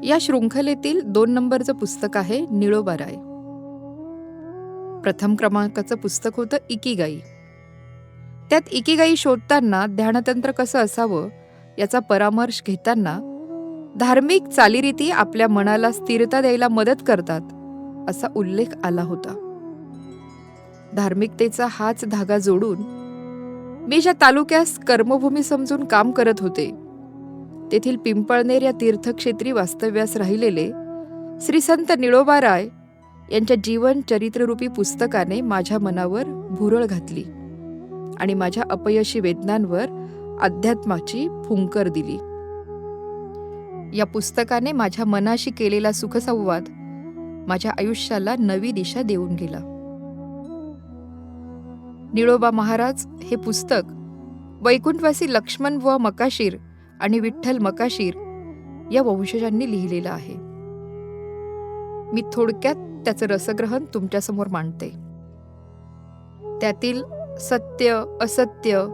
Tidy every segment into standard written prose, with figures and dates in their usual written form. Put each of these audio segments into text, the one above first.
या शृंखलेतील 2 नंबरचं पुस्तक आहे निळोबा राय. प्रथम क्रमांकाचं पुस्तक होतं इकिगाई. त्यात इकिगाई शोधताना ध्यानतंत्र कसं असावं याचा परामर्श घेताना धार्मिक चालीरीती आपल्या मनाला स्थिरता द्यायला मदत करतात असा उल्लेख आला होता. धार्मिकतेचा हाच धागा जोडून मी ज्या तालुक्यास कर्मभूमी समजून काम करत होते तेथील पिंपळनेर या तीर्थक्षेत्री वास्तव्यास राहिलेले श्री संत निळोबा राय यांच्या जीवन चरित्ररूपी पुस्तकाने माझ्या मनावर भुरळ घातली आणि माझ्या अपयशी वेदनांवर अध्यात्माची फुंकर दिली. या पुस्तकाने माझ्या मनाशी केलेला सुखसंवाद माझ्या आयुष्याला नवी दिशा देऊन गेला. निळोबा महाराज हे पुस्तक वैकुंठवासी लक्ष्मण व मकाशीर आणि विठ्ठल मकाशीर या वंशजांनी लिहिलेलं आहे. मी थोडक्यात त्याचं रसग्रहण तुमच्यासमोर मांडते. त्यातील सत्य असत्य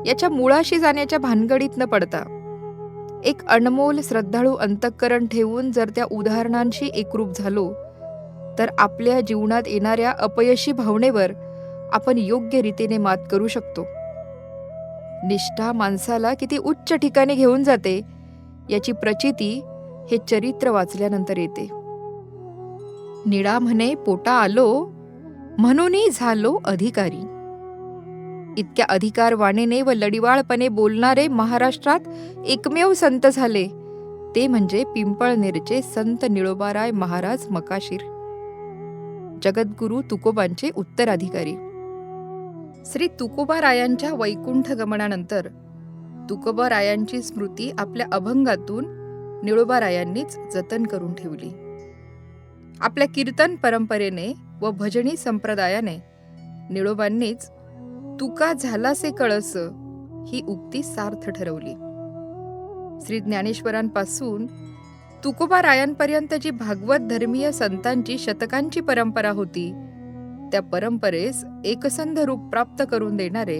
याच्या मुळाशी जाण्याच्या भानगडीत न पडता एक अनमोल श्रद्धाळू अंतःकरण ठेवून जर त्या उदाहरणांशी एकरूप झालो तर आपल्या जीवनात येणाऱ्या अपयशी भावनेवर आपण योग्य रीतीने मात करू शकतो. निष्ठा माणसाला किती उच्च ठिकाणी घेऊन जाते याची प्रचिती हे चरित्र वाचल्यानंतर येते. निळा म्हणे पोटा आलो म्हणूनही झालो अधिकारी. इतक्या अधिकारवाणीने व लढिवाळपणे बोलणारे महाराष्ट्रात एकमेव संत झाले ते म्हणजे पिंपळनेरचे संत निळोबाराय महाराज मकाशीर, जगद्गुरु तुकोबांचे उत्तराधिकारी. श्री तुकोबारायांच्या वैकुंठ गमनानंतर तुकोबारायांची स्मृती आपल्या अभंगातून निळोबारायांनीच जतन करून ठेवली. आपल्या कीर्तन परंपरेने व भजनी संप्रदायाने निळोबांनीच तुका झालासे कळस ही उक्ती सार्थ ठरवली. श्री ज्ञानेश्वरांपासून तुकोबारायांपर्यंत जी भागवत धर्मीय संतांची शतकांची परंपरा होती त्या परंपरेस एकसंध रूप प्राप्त करून देणारे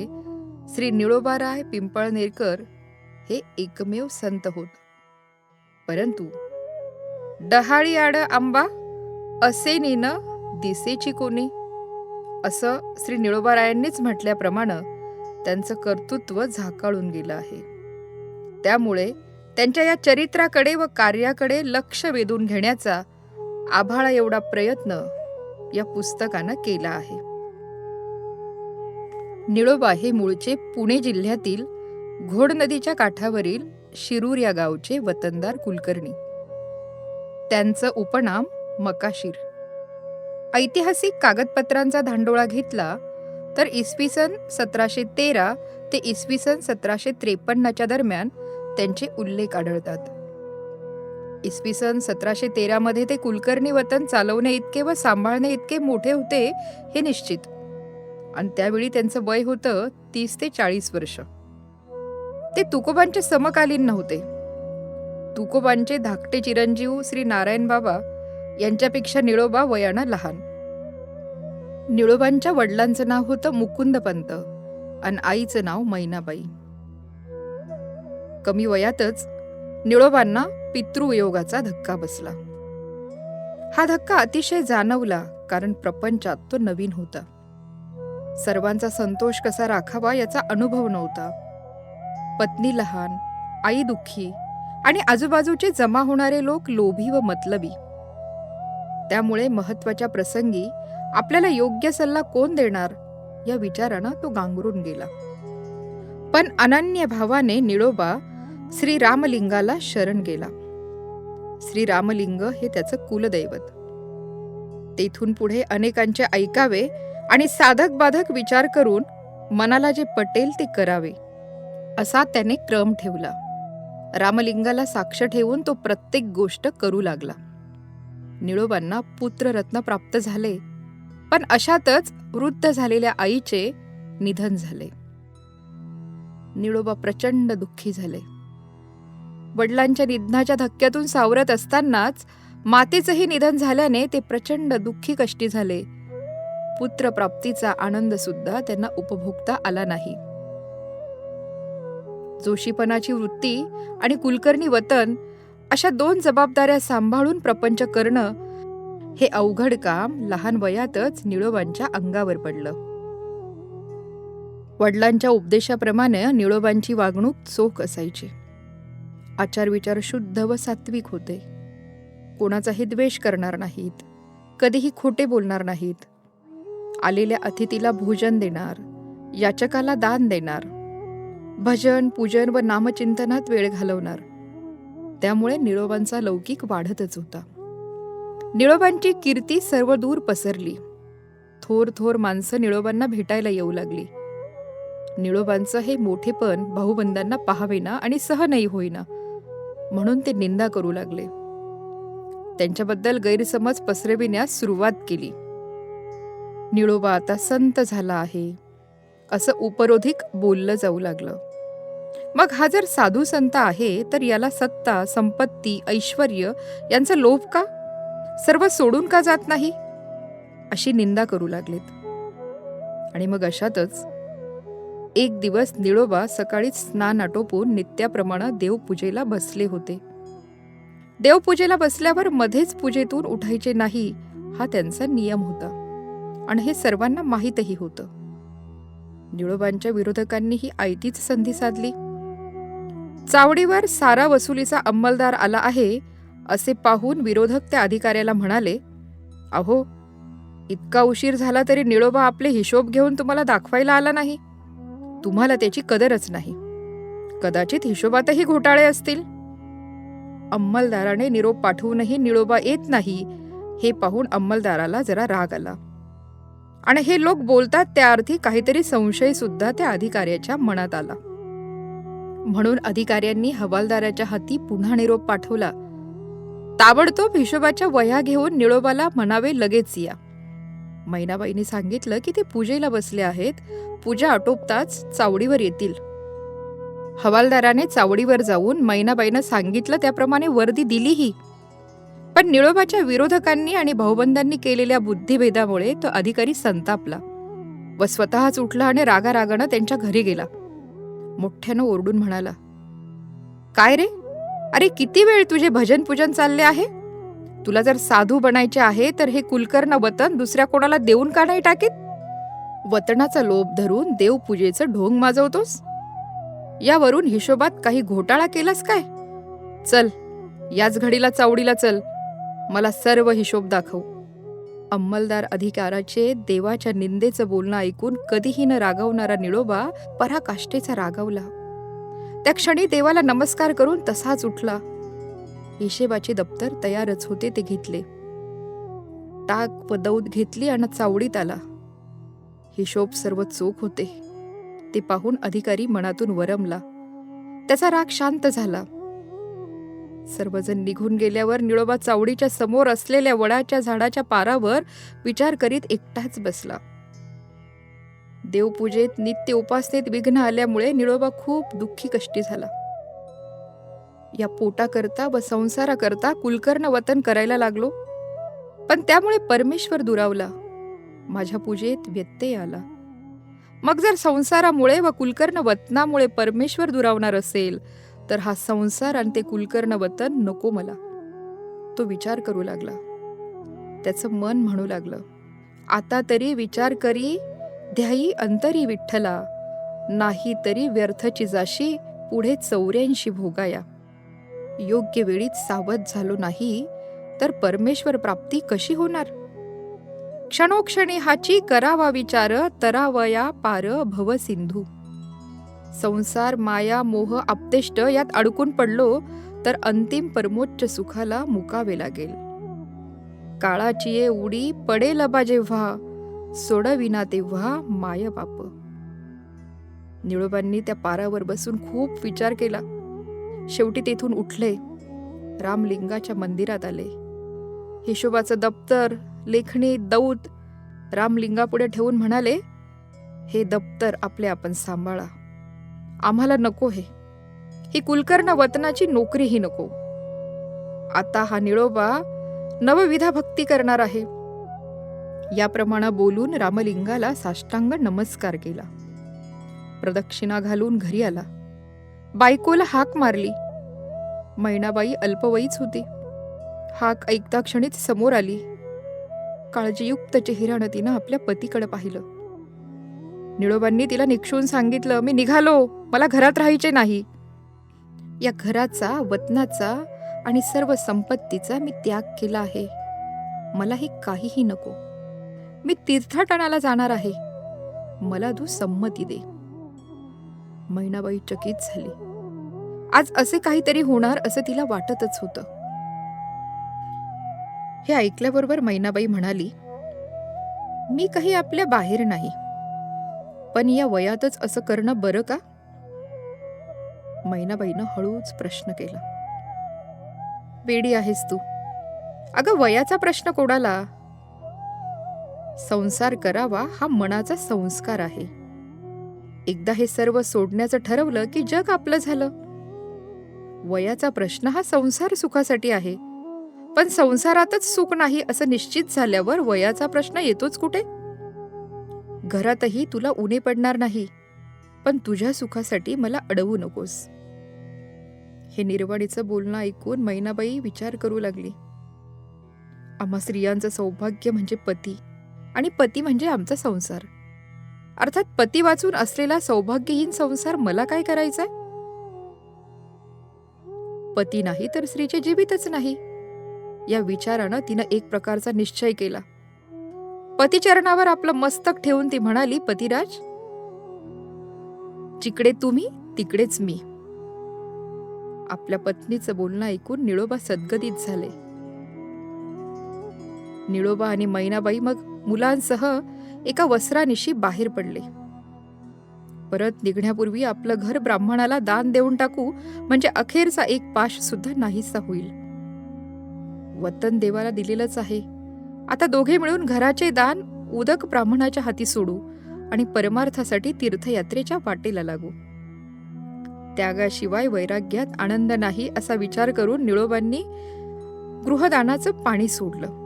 श्री निळोबाराय पिंपळनेरकर हे एकमेव संत होत. परंतु डहाळी आड आंबा असे नीन दिसेची कोणी असं श्री निळोबारायांनीच म्हटल्याप्रमाणे त्यांचं कर्तृत्व झाकाळून गेलं आहे. त्यामुळे त्यांच्या या चरित्राकडे व कार्याकडे लक्ष वेधून घेण्याचा आभाळा एवढा प्रयत्न या पुस्तकानं केला आहे. निळोबा हे मूळचे पुणे जिल्ह्यातील घोड नदीच्या काठावरील शिरूर या गावचे वतनदार कुलकर्णी. त्यांचं उपनाम मकाशीर. ऐतिहासिक कागदपत्रांचा धांडोळा घेतला तर इसवी सन 1713 ते इसवी सन 1753 दरम्यान त्यांचे उल्लेख आढळतात. इसवी सन 1713 मध्ये ते कुलकर्णी वतन चालवणे इतके व सांभाळणे इतके मोठे होते हे निश्चित. आणि त्यावेळी त्यांचं वय होतं 30 ते 40 वर्ष. ते तुकोबांचे समकालीन नव्हते. तुकोबांचे धाकटे चिरंजीव श्री नारायण बाबा यांच्यापेक्षा निळोबा वयानं लहान. निळोबांच्या वडिलांचं नाव होतं मुकुंदपंत आणि आईचं नाव मैनाबाई. कमी वयातच निळोबांना पितृवियोगाचा धक्का बसला. हा धक्का अतिशय जाणवला कारण प्रपंचात तो नवीन होता. सर्वांचा संतोष कसा राखावा याचा अनुभव नव्हता. पत्नी लहान, आई दुःखी आणि आजूबाजूचे जमा होणारे लोक लोभी व मतलबी. त्यामुळे महत्वाच्या प्रसंगी आपल्याला योग्य सल्ला कोण देणार या विचारानं तो गांगरून गेला. पण अनन्य भावाने निळोबा श्री रामलिंगाला शरण गेला. श्री रामलिंग हे त्याचं कुलदैवत. तेथून पुढे अनेकांचे ऐकावे आणि साधक बाधक विचार करून मनाला जे पटेल ते करावे असा त्याने क्रम ठेवला. रामलिंगाला साक्ष ठेवून तो प्रत्येक गोष्ट करू लागला. निळोबांना पुत्ररत्न प्राप्त झाले, पण अशातच वृद्ध झालेल्या आईचे निधन झाले. निळोबा प्रचंड दुःखी झाले. वडिलांच्या निधनाच्या धक्क्यातून सावरत असतानाच मातेचंही निधन झाल्याने ते प्रचंड दुःखी कष्टी झाले. पुत्रप्राप्तीचा आनंद सुद्धा त्यांना उपभोगता आला नाही. जोशीपणाची वृत्ती आणि कुलकर्णी वतन अशा 2 जबाबदाऱ्या सांभाळून प्रपंच करणं हे अवघड काम लहान वयातच निळोबांच्या अंगावर पडलं. वडिलांच्या उपदेशाप्रमाणे निळोबांची वागणूक चोख असायची. आचारविचार शुद्ध व सात्विक होते. कोणाचाही द्वेष करणार नाहीत, कधीही खोटे बोलणार नाहीत. आलेल्या अतिथीला भोजन देणार, याचकाला दान देणार, भजन पूजन व नामचिंतनात वेळ घालवणार. त्यामुळे निळोबांचा लौकिक वाढतच होता. निळोबांची कीर्ती सर्वदूर पसरली. थोर थोर माणसं निळोबांना भेटायला येऊ लागली. निळोबांचं हे मोठेपण भाऊबंदांना पाहावेना आणि सहनही होईना, म्हणून ते निंदा करू लागले. त्यांच्याबद्दल गैरसमज पसरविण्यास सुरुवात केली. निळोबा आता संत झाला आहे असं उपरोधिक बोललं जाऊ लागलं. मग हा जर साधू संत आहे तर याला सत्ता, संपत्ती, ऐश्वर्य यांचा लोभ का? सर्व सोडून का जात नाही? अशी निंदा करू लागलेत. आणि मग अशातच एक दिवस निळोबा सकाळी स्नान आटोपून नित्याप्रमाणे देवपूजेला बसले होते. देवपूजेला बसल्यावर मध्येच पूजेतून उठायचे नाही हा त्यांचा नियम होता आणि हे सर्वांना माहीतही होतं. निळोबांच्या विरोधकांनी ही आयतीच संधी साधली. चावडीवर सारा वसुलीचा अंमलदार आला आहे असे पाहून विरोधक त्या अधिकाऱ्याला म्हणाले, अहो, इतका उशीर झाला तरी निळोबा आपले हिशोब घेऊन तुम्हाला दाखवायला आला नाही. तुम्हाला त्याची कदरच नाही. कदाचित हिशोबातही घोटाळे असतील. अंमलदाराने निरोप पाठवूनही निळोबा येत नाही हे पाहून अंमलदाराला जरा राग आला आणि हे लोक बोलतात त्या अर्थी काहीतरी संशय सुद्धा त्या अधिकाऱ्याच्या मनात आला. म्हणून अधिकाऱ्यांनी हवालदाराच्या हाती पुन्हा निरोप पाठवला. ताबडतोब हिशोबाच्या वह्या घेऊन निळोबाला म्हणावे लगेच या. मैनाबाईंनी सांगितलं की ते पूजेला बसले आहेत, पूजा आटोपताच चावडीवर येतील. हवालदाराने चावडीवर जाऊन मैनाबाईनं सांगितलं त्याप्रमाणे वर्दी दिलीही. पण निळोबाच्या विरोधकांनी आणि भाऊबंदांनी केलेल्या बुद्धिभेदामुळे तो अधिकारी संतापला व स्वतःच उठला आणि रागारागानं त्यांच्या घरी गेला. मोठ्यानं ओरडून म्हणाला, काय रे, अरे किती वेळ तुझे भजन पूजन चालले आहे? तुला जर साधू बनायचे आहे तर हे कुलकर्ण वतन दुसऱ्या कोणाला देऊन का नाही टाकीत? वतनाचा लोभ धरून देवपूजेचं ढोंग माजवतोस. यावरून हिशोबात काही घोटाळा केलास काय? चल, याच घडीला चावडीला चल, मला सर्व हिशोब दाखव. अंमलदार अधिकाराचे देवाच्या निंदेचं बोलणं ऐकून कधीही न रागावणारा निळोबा पराकाष्ठेचा रागावला. त्या क्षणी देवाला नमस्कार करून तसाच उठला. हिशेबाचे दप्तर तयारच होते ते घेतले. टाक व दौत घेतली आणि चावडीत आला. हिशोब सर्व चोख होते. ते पाहून अधिकारी मनातून वरमला. त्याचा राग शांत झाला. सर्वजण निघून गेल्यावर निळोबा चावडीच्या समोर असलेल्या वडाच्या झाडाच्या पारावर विचार करीत एकटाच बसला. देवपूजेत नित्य उपासनेत विघ्न आल्यामुळे निळोबा खूप दुःखी कष्टी झाला. या पोटाकरता व संसाराकरता कुलकर्ण वतन करायला लागलो, पण त्यामुळे परमेश्वर दुरावला. माझ्या पूजेत व्यत्यय आला. मग जर संसारामुळे व कुलकर्ण वतनामुळे परमेश्वर दुरावणार असेल तर हा संसार आणि ते कुलकर्ण वतन नको मला. तो विचार करू लागला. त्याचं मन म्हणू लागलं, आता तरी विचार करी ध्यायी अंतरी विठ्ठला, नाही तरी व्यर्थची जाशी पुढे 84 भोगाया. योग्य वेळीच सावध झालो नाही तर परमेश्वर प्राप्ती कशी होणार? क्षणोक्षणी हाची करावा विचार, तरावया पार भव सिंधू. संसार माया मोह आपतेष्ट यात अडकून पडलो तर अंतिम परमोच्च सुखाला मुकावे लागेल. काळाची ये उडी पडेल बा जेव्हा, सोडविना तेव्हा माय बाप. निळोबांनी त्या पारावर बसून खूप विचार केला. शेवटी तेथून उठले. रामलिंगाच्या मंदिरात आले. हिशोबाचं दप्तर, लेखणी, दौत रामलिंगापुढे ठेवून म्हणाले, हे दप्तर आपले आपण सांभाळा. आम्हाला नको ही कुलकर्ण वतनाची नोकरीही नको. आता हा निळोबा नवविधा भक्ती करणार आहे. याप्रमाणे बोलून रामलिंगाला साष्टांग नमस्कार केला. प्रदक्षिणा घालून घरी आला. बायकोला हाक मारली. मैनाबाई अल्पवयीच होती. हाक ऐकता क्षणीच समोर आली. काळजीयुक्त चेहऱ्यानं तिनं आपल्या पतीकडे पाहिलं. निळोबांनी तिला निक्षून सांगितलं, "मी निघालो, मला घरात राहायचे नाही. या घराचा, वतनाचा आणि सर्व संपत्तीचा मी त्याग केला आहे. मला हे काहीही नको. मी तीर्थाटनाला जाणार आहे. मला तू संमती दे." मैनाबाई चकित झाली. आज असे काहीतरी होणार असं तिला वाटतच होतं. हे ऐकल्याबरोबर मैनाबाई म्हणाली, "मी काही आपल्या बाहेर नाही, पण या वयातच असं करणं बरं का?" मैनाबाईनं हळूच प्रश्न केला. "वेडी आहेस तू. अगं, वयाचा प्रश्न कोणाला? संसार करावा हा मनाचा संस्कार आहे. एकदा हे सर्व सोडण्याचं ठरवलं की जग आपलं झालं. वयाचा प्रश्न हा संसार सुखासाठी आहे, पण संसारातच सुख नाही असं निश्चित झाल्यावर वयाचा प्रश्न येतोच कुठे? घरातही तुला उणे पडणार नाही, पण तुझ्या सुखासाठी मला अडवू नकोस." हे निर्वाणीचं बोलणं ऐकून मैनाबाई विचार करू लागली. आम्हा स्त्रियांचं सौभाग्य म्हणजे पती, आणि पती म्हणजे आमचा संसार. अर्थात पती वाचून असलेला सौभाग्यहीन संसार मला काय करायचाय? पती नाही तर स्त्रीचे जीवितच नाही. या विचारानं तिनं एक प्रकारचा निश्चय केला. पतिचरणावर आपलं मस्तक ठेवून ती म्हणाली, "पतिराज, जिकडे तुम्ही तिकडेच मी." आपल्या पत्नीचं बोलणं ऐकून निळोबा सद्गदित झाले. निळोबा आणि मैनाबाई मग मुलांसह एका वस्त्रानिशी बाहेर पडले. परत निघण्यापूर्वी आपलं घर ब्राह्मणाला दान देऊन टाकू, म्हणजे अखेरचा एक पाश सुद्धा नाहीसा होईल. वतन देवाला दिलेलंच आहे. आता दोघे मिळून घराचे दान उदक ब्राह्मणाच्या हाती सोडू आणि परमार्थासाठी तीर्थयात्रेच्या वाटेला लागू. त्यागाशिवाय वैराग्यात आनंद नाही असा विचार करून निळोबांनी गृहदानाचं पाणी सोडलं.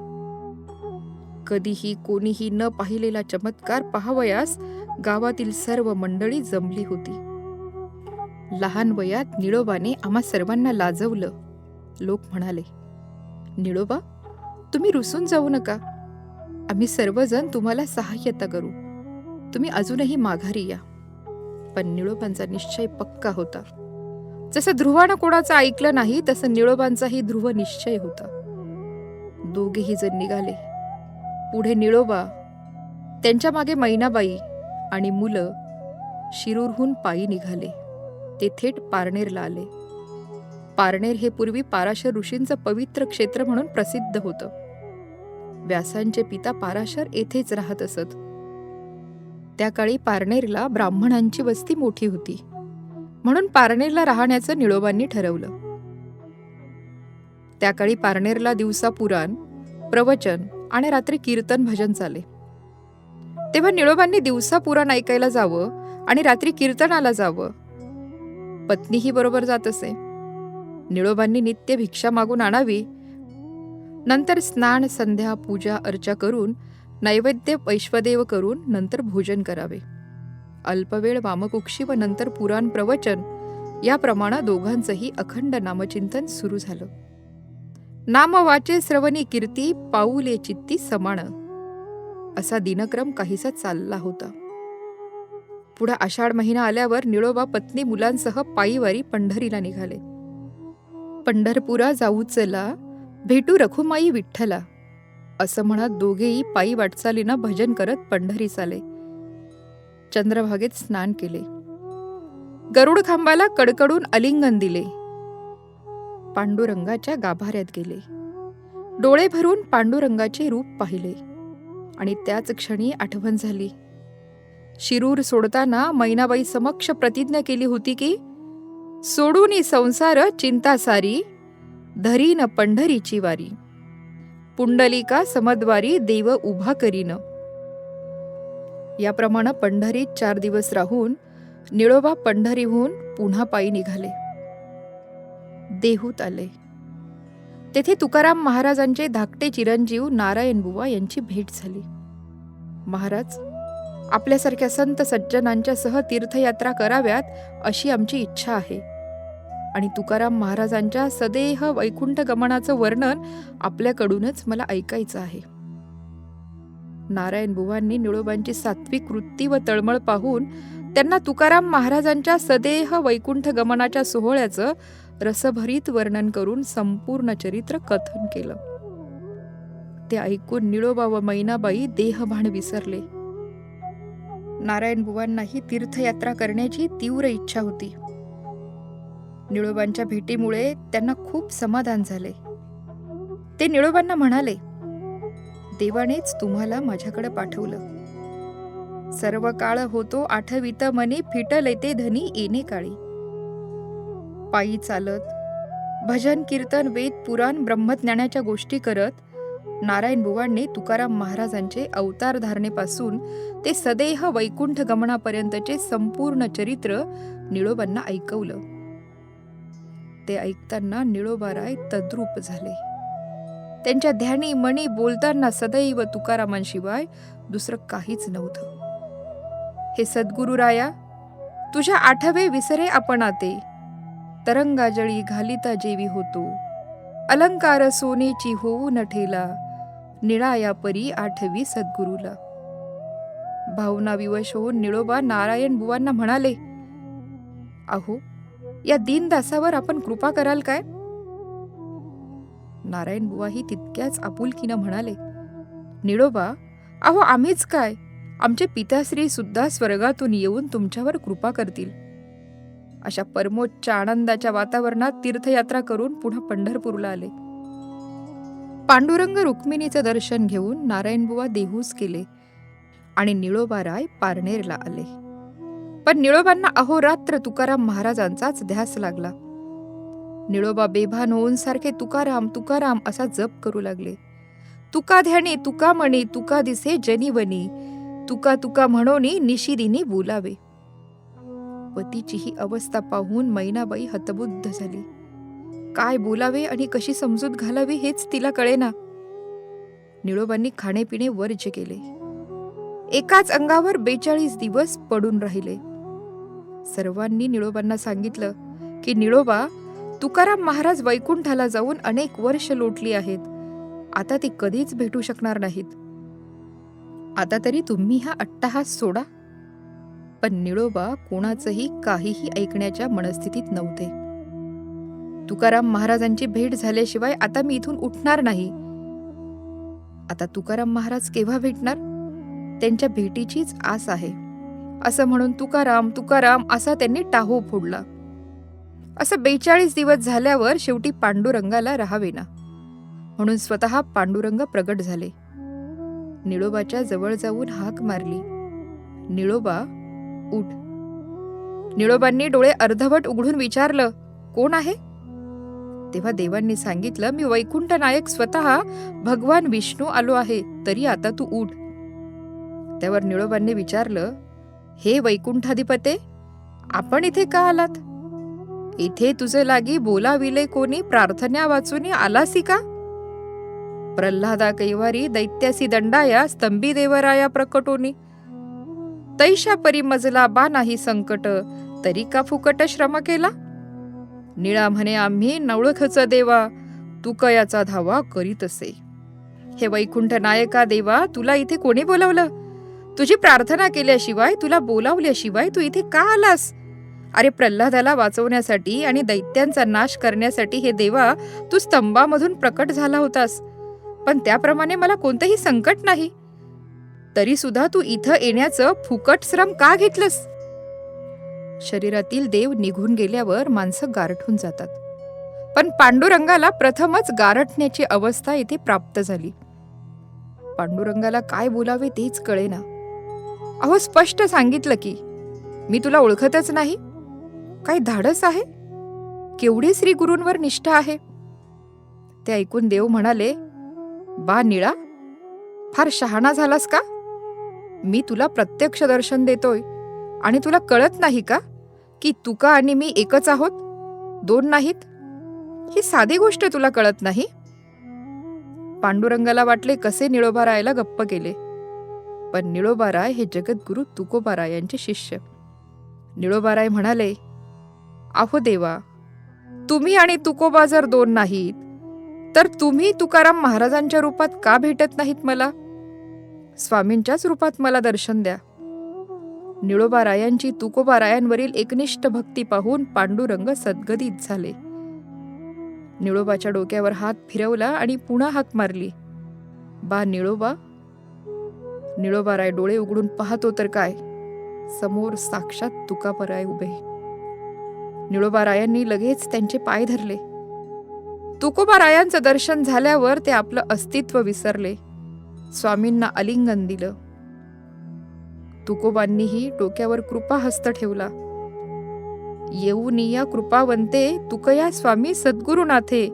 कधीही कोणीही न पाहिलेला चमत्कार पाहावयास गावातील सर्व मंडळी जमली होती. लहान वयात निळोबाने आम्हा सर्वांना लाजवलं. लोक म्हणाले, "निळोबा, तुम्ही रुसून जाऊ नका. आम्ही सर्वजण तुम्हाला सहाय्यता करू. तुम्ही अजूनही माघारी या." पण निळोबांचा निश्चय पक्का होता. जसं ध्रुवानं कोणाचं ऐकलं नाही, तसं निळोबांचाही ध्रुव निश्चय होता. दोघेही जण निघाले. पुढे निळोबा, त्यांच्या मागे मैनाबाई आणि मुलं शिरूरहून पायी निघाले. ते थेट पारनेरला आले. पारनेर हे पूर्वी पाराशर ऋषींचं पवित्र क्षेत्र म्हणून प्रसिद्ध होतं. व्यासांचे पिता पाराशर येथेच राहत असत. त्या काळी पारनेरला ब्राह्मणांची वस्ती मोठी होती, म्हणून पारनेरला राहण्याचं निळोबांनी ठरवलं. त्या काळी पारनेरला दिवसा पुराण, प्रवचन आणि रात्री कीर्तन भजन चाले. तेव्हा निळोबांनी दिवसा पुराण ऐकायला जावं आणि रात्री कीर्तनाला जावं. पत्नीही बरोबर जात असे. निळोबांनी नित्य भिक्षा मागून आणावी. नंतर स्नान, संध्या, पूजा अर्चा करून नैवेद्य वैश्वदेव करून नंतर भोजन करावे. अल्पवेळ वामकुक्षी व नंतर पुराण प्रवचन याप्रमाणे दोघांचंही अखंड नामचिंतन सुरू झालं. नाम वाचे श्रवणी कीर्ती, पाऊले चित्ती समान, असा दिनक्रम काहीसा चालला होता. पुढे आषाढ महिना आल्यावर निळोबा पत्नी मुलांसह पायीवारी पंढरीला निघाले. पंढरपुरा जाऊ चला, भेटू रखुमाई विठ्ठला, असं म्हणत दोघेही पायी वाटचालीनं भजन करत पंढरी चाले. चंद्रभागेत स्नान केले. गरुड खांबाला कडकडून आलिंगन दिले. पांडुरंगाच्या गाभाऱ्यात गेले. डोळे भरून पांडुरंगाचे रूप पाहिले आणि त्याच क्षणी आठवण झाली. शिरूर सोडताना मैनाबाई समक्ष प्रतिज्ञा केली होती की सोडून संसार चिंता सारी, धरीन पंढरीची वारी, पुंडलिका समद्वारी देव उभा करीन. याप्रमाणे पंढरीत 4 दिवस राहून निळोबा पंढरीहून पुन्हा पायी निघाले. देहूत आले. तेथे तुकाराम महाराजांचे धाकटे चिरंजीव नारायण बुवा यांची भेट झाली. महाराज, आपल्यासारख्या संत सज्जनांच्या सह तीर्थयात्रा कराव्यात अशी आमची इच्छा आहे. आणि तुकाराम महाराजांच्या सदेह वैकुंठ गमनाचं वर्णन आपल्याकडूनच मला ऐकायचं आहे. नारायण बुवांनी निळोबांची सात्विक वृत्ती व तळमळ पाहून त्यांना तुकाराम महाराजांच्या सदेह वैकुंठ गमनाच्या सोहळ्याचं रसभरीत वर्णन करून संपूर्ण चरित्र कथन केलं. ते ऐकून निळोबा व मैनाबाई देहभान विसरले. नारायण बुवांनाही तीर्थयात्रा करण्याची तीव्र इच्छा होती. निळोबांच्या भेटीमुळे त्यांना खूप समाधान झाले. ते निळोबांना म्हणाले, देवानेच तुम्हाला माझ्याकडे पाठवलं. सर्व काळ होतो आठवित मनी, फिटले ते धनी येणे काळी. पायी चालत भजन कीर्तन वेद पुराण ब्रह्मज्ञानाच्या गोष्टी करत नारायण बुवांनी तुकाराम महाराजांचे अवतार धारणेपासून ते सदेह वैकुंठ गमनापर्यंतचे संपूर्ण चरित्र निळोबांना ऐकवलं. ते ऐकताना निळोबाराय तद्रूप झाले. त्यांच्या ध्यानी मनी बोलताना सदैव तुकारामांशिवाय दुसरं काहीच नव्हतं. हे सद्गुरुराया, तुझ्या आठवे विसरे आपण आते, तरंगाजळी घालिता जेवी होतो, अलंकार सोनेची होऊ न ठेला, निळाया परी आठवी सद्गुरूला. भावना विवश होऊन निळोबा नारायण बुवांना म्हणाले, अहो, या दीनदासावर आपण कृपा कराल काय? नारायण बुवाही तितक्याच आपुलकीनं म्हणाले, निळोबा, अहो आम्हीच काय, आमचे पिताश्री सुद्धा स्वर्गातून येऊन तुमच्यावर कृपा करतील. अशा परमोच्च आनंदाच्या वातावरणात तीर्थयात्रा करून पुन्हा पंढरपूरला आले. पांडुरंग रुक्मिणीचं दर्शन घेऊन नारायणबुवा देहूस केले आणि निळोबाराय पारनेरला आले. पण निळोबांना अहोरात्र तुकाराम महाराजांचाच ध्यास लागला. निळोबा बेभान होऊन सारखे तुकाराम तुकाराम असा जप करू लागले. तुका ध्यानी तुका म्हणी, तुका दिसे जनीवनी, तुका तुका म्हणोनी निशिदिनी बोलावे. पतीची ही अवस्था पाहून मैनाबाई हतबुद्ध झाली. काय बोलावे आणि कशी समजूत घालावी हेच तिला कळेना. निळोबांनी खाणेपिणे वर्ज्य केले. एकाच अंगावर 42 दिवस पडून राहिले. सर्वांनी निळोबांना सांगितलं की निळोबा, तुकाराम महाराज वैकुंठाला जाऊन अनेक वर्ष लोटली आहेत. आता ते कधीच भेटू शकणार नाहीत. आता तरी तुम्ही हा अट्टहास सोडा. पण निळोबा कोणाचंही काहीही ऐकण्याच्या मनस्थितीत नव्हते. तुकाराम महाराजांची भेट झाल्याशिवाय आता मी इथून उठणार नाही. आता तुकाराम महाराज केव्हा भेटणार? त्यांच्या भेटीचीच आस आहे, असं म्हणून तुकाराम तुकाराम असा त्यांनी टाहो फोडला. असं 42 दिवस झाल्यावर शेवटी पांडुरंगाला राहावेना, म्हणून स्वतः पांडुरंग प्रगट झाले. निळोबाच्या जवळ जाऊन हाक मारली, निळोबा उठ. निळोबांनी डोळे अर्धवट उघडून विचारलं, कोण आहे? तेव्हा देवांनी सांगितलं, मी वैकुंठ नायक स्वतः भगवान विष्णू आलो आहे, तरी आता तू उठ. त्यावर निळोबांनी विचारलं, हे वैकुंठाधिपते, आपण इथे का आलात? इथे तुझे लागी बोलाविले कोणी, प्रार्थना वाचून आलासी का? प्रल्हादा कैवारी दैत्यासी दंडाया, स्तंभी देवराया प्रकटोनी, तैशा परी मजला बा नाही संकट, तरी का फुकट श्रम केला? निळा म्हणे आम्ही नवळखच देवा, तू कयाचा धावा करीत असे. हे वैकुंठ नायका देवा, तुला इथे कोणी बोलावलं? तुझी प्रार्थना केल्याशिवाय, तुला बोलावल्याशिवाय तू इथे का आलास? अरे, प्रल्हादाला वाचवण्यासाठी आणि दैत्यांचा नाश करण्यासाठी हे देवा तू स्तंभामधून प्रकट झाला होतास. पण त्याप्रमाणे मला कोणतंही संकट नाही. तरी सुद्धा तू इथं येण्याचं फुकट श्रम का घेतलंस? शरीरातील देव निघून गेल्यावर माणसं गारठून जातात, पण पांडुरंगाला प्रथमच गारठण्याची अवस्था इथे प्राप्त झाली. पांडुरंगाला काय बोलावे तेच कळेना. अहो, स्पष्ट सांगितलं की मी तुला ओळखतच नाही. काय धाडस आहे, केवढी श्री गुरूंवर निष्ठा आहे. ते ऐकून देव म्हणाले, बा निळा, फार शहाणा झालास का? मी तुला प्रत्यक्ष दर्शन देतोय आणि तुला कळत नाही का की तुका आणि मी एकच आहोत, दोन नाहीत? ही साधी गोष्ट तुला कळत नाही? पांडुरंगाला वाटले कसे निळोबारायला गप्प केले. पण निळोबाराय हे जगद्गुरु तुकोबारायांचे शिष्य. निळोबाराय म्हणाले, अहो देवा, तुम्ही आणि तुकोबा जर दोन नाहीत, तर तुम्ही तुकाराम महाराजांच्या रूपात का भेटत नाहीत मला? स्वामींच्याच रूपात मला दर्शन द्या. निळोबा रायांची तुकोबा रायांवरील एकनिष्ठ भक्ती पाहून पांडुरंग सद्गदित झाले. निळोबाच्या डोक्यावर हात फिरवला आणि पुन्हा हाक मारली, बा निळोबा. निळोबाराय डोळे उघडून पाहतो तर काय, समोर साक्षात तुकाराय उभे. निळोबारायांनी लगेच त्यांचे पाय धरले. तुकोबारायांचं दर्शन झाल्यावर ते आपलं अस्तित्व विसरले. स्वामींना आलिंगन दिलं. तुकोबांनीही डोक्यावर कृपाहस्त ठेवला. येऊनिया कृपावंते तुकया स्वामी सद्गुरुनाथे,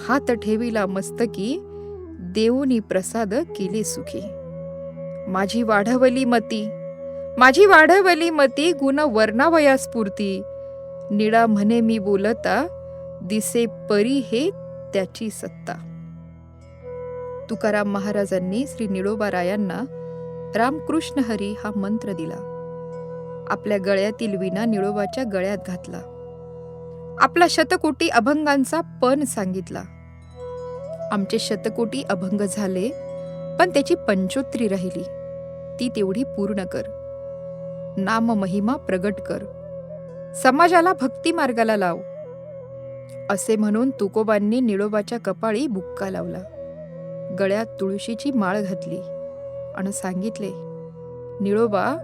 हात ठेविला मस्तकी देऊनी प्रसाद केले सुखी. माझी वाढवली मती गुण वर्णावया स्फूर्ती, निळा म्हणे मी बोलता दिसे परी हे त्याची सत्ता. तुकाराम महाराजांनी श्री निळोबा रायांना रामकृष्ण हरी हा मंत्र दिला. आपल्या गळ्यातील विणा निळोबाच्या गळ्यात घातला. आपला शतकोटी अभंगांचा पण सांगितला. आमचे शतकोटी अभंग झाले, पण त्याची पंचोत्री राहिली. ती तेवढी पूर्ण कर. नाम महिमा प्रगट कर. समाजाला भक्ती मार्गाला लाव. असे म्हणून तुकोबांनी निळोबाच्या कपाळी बुक्का लावला. गळ्यात तुळशीची माळ घातली आणि सांगितले, निळोबा,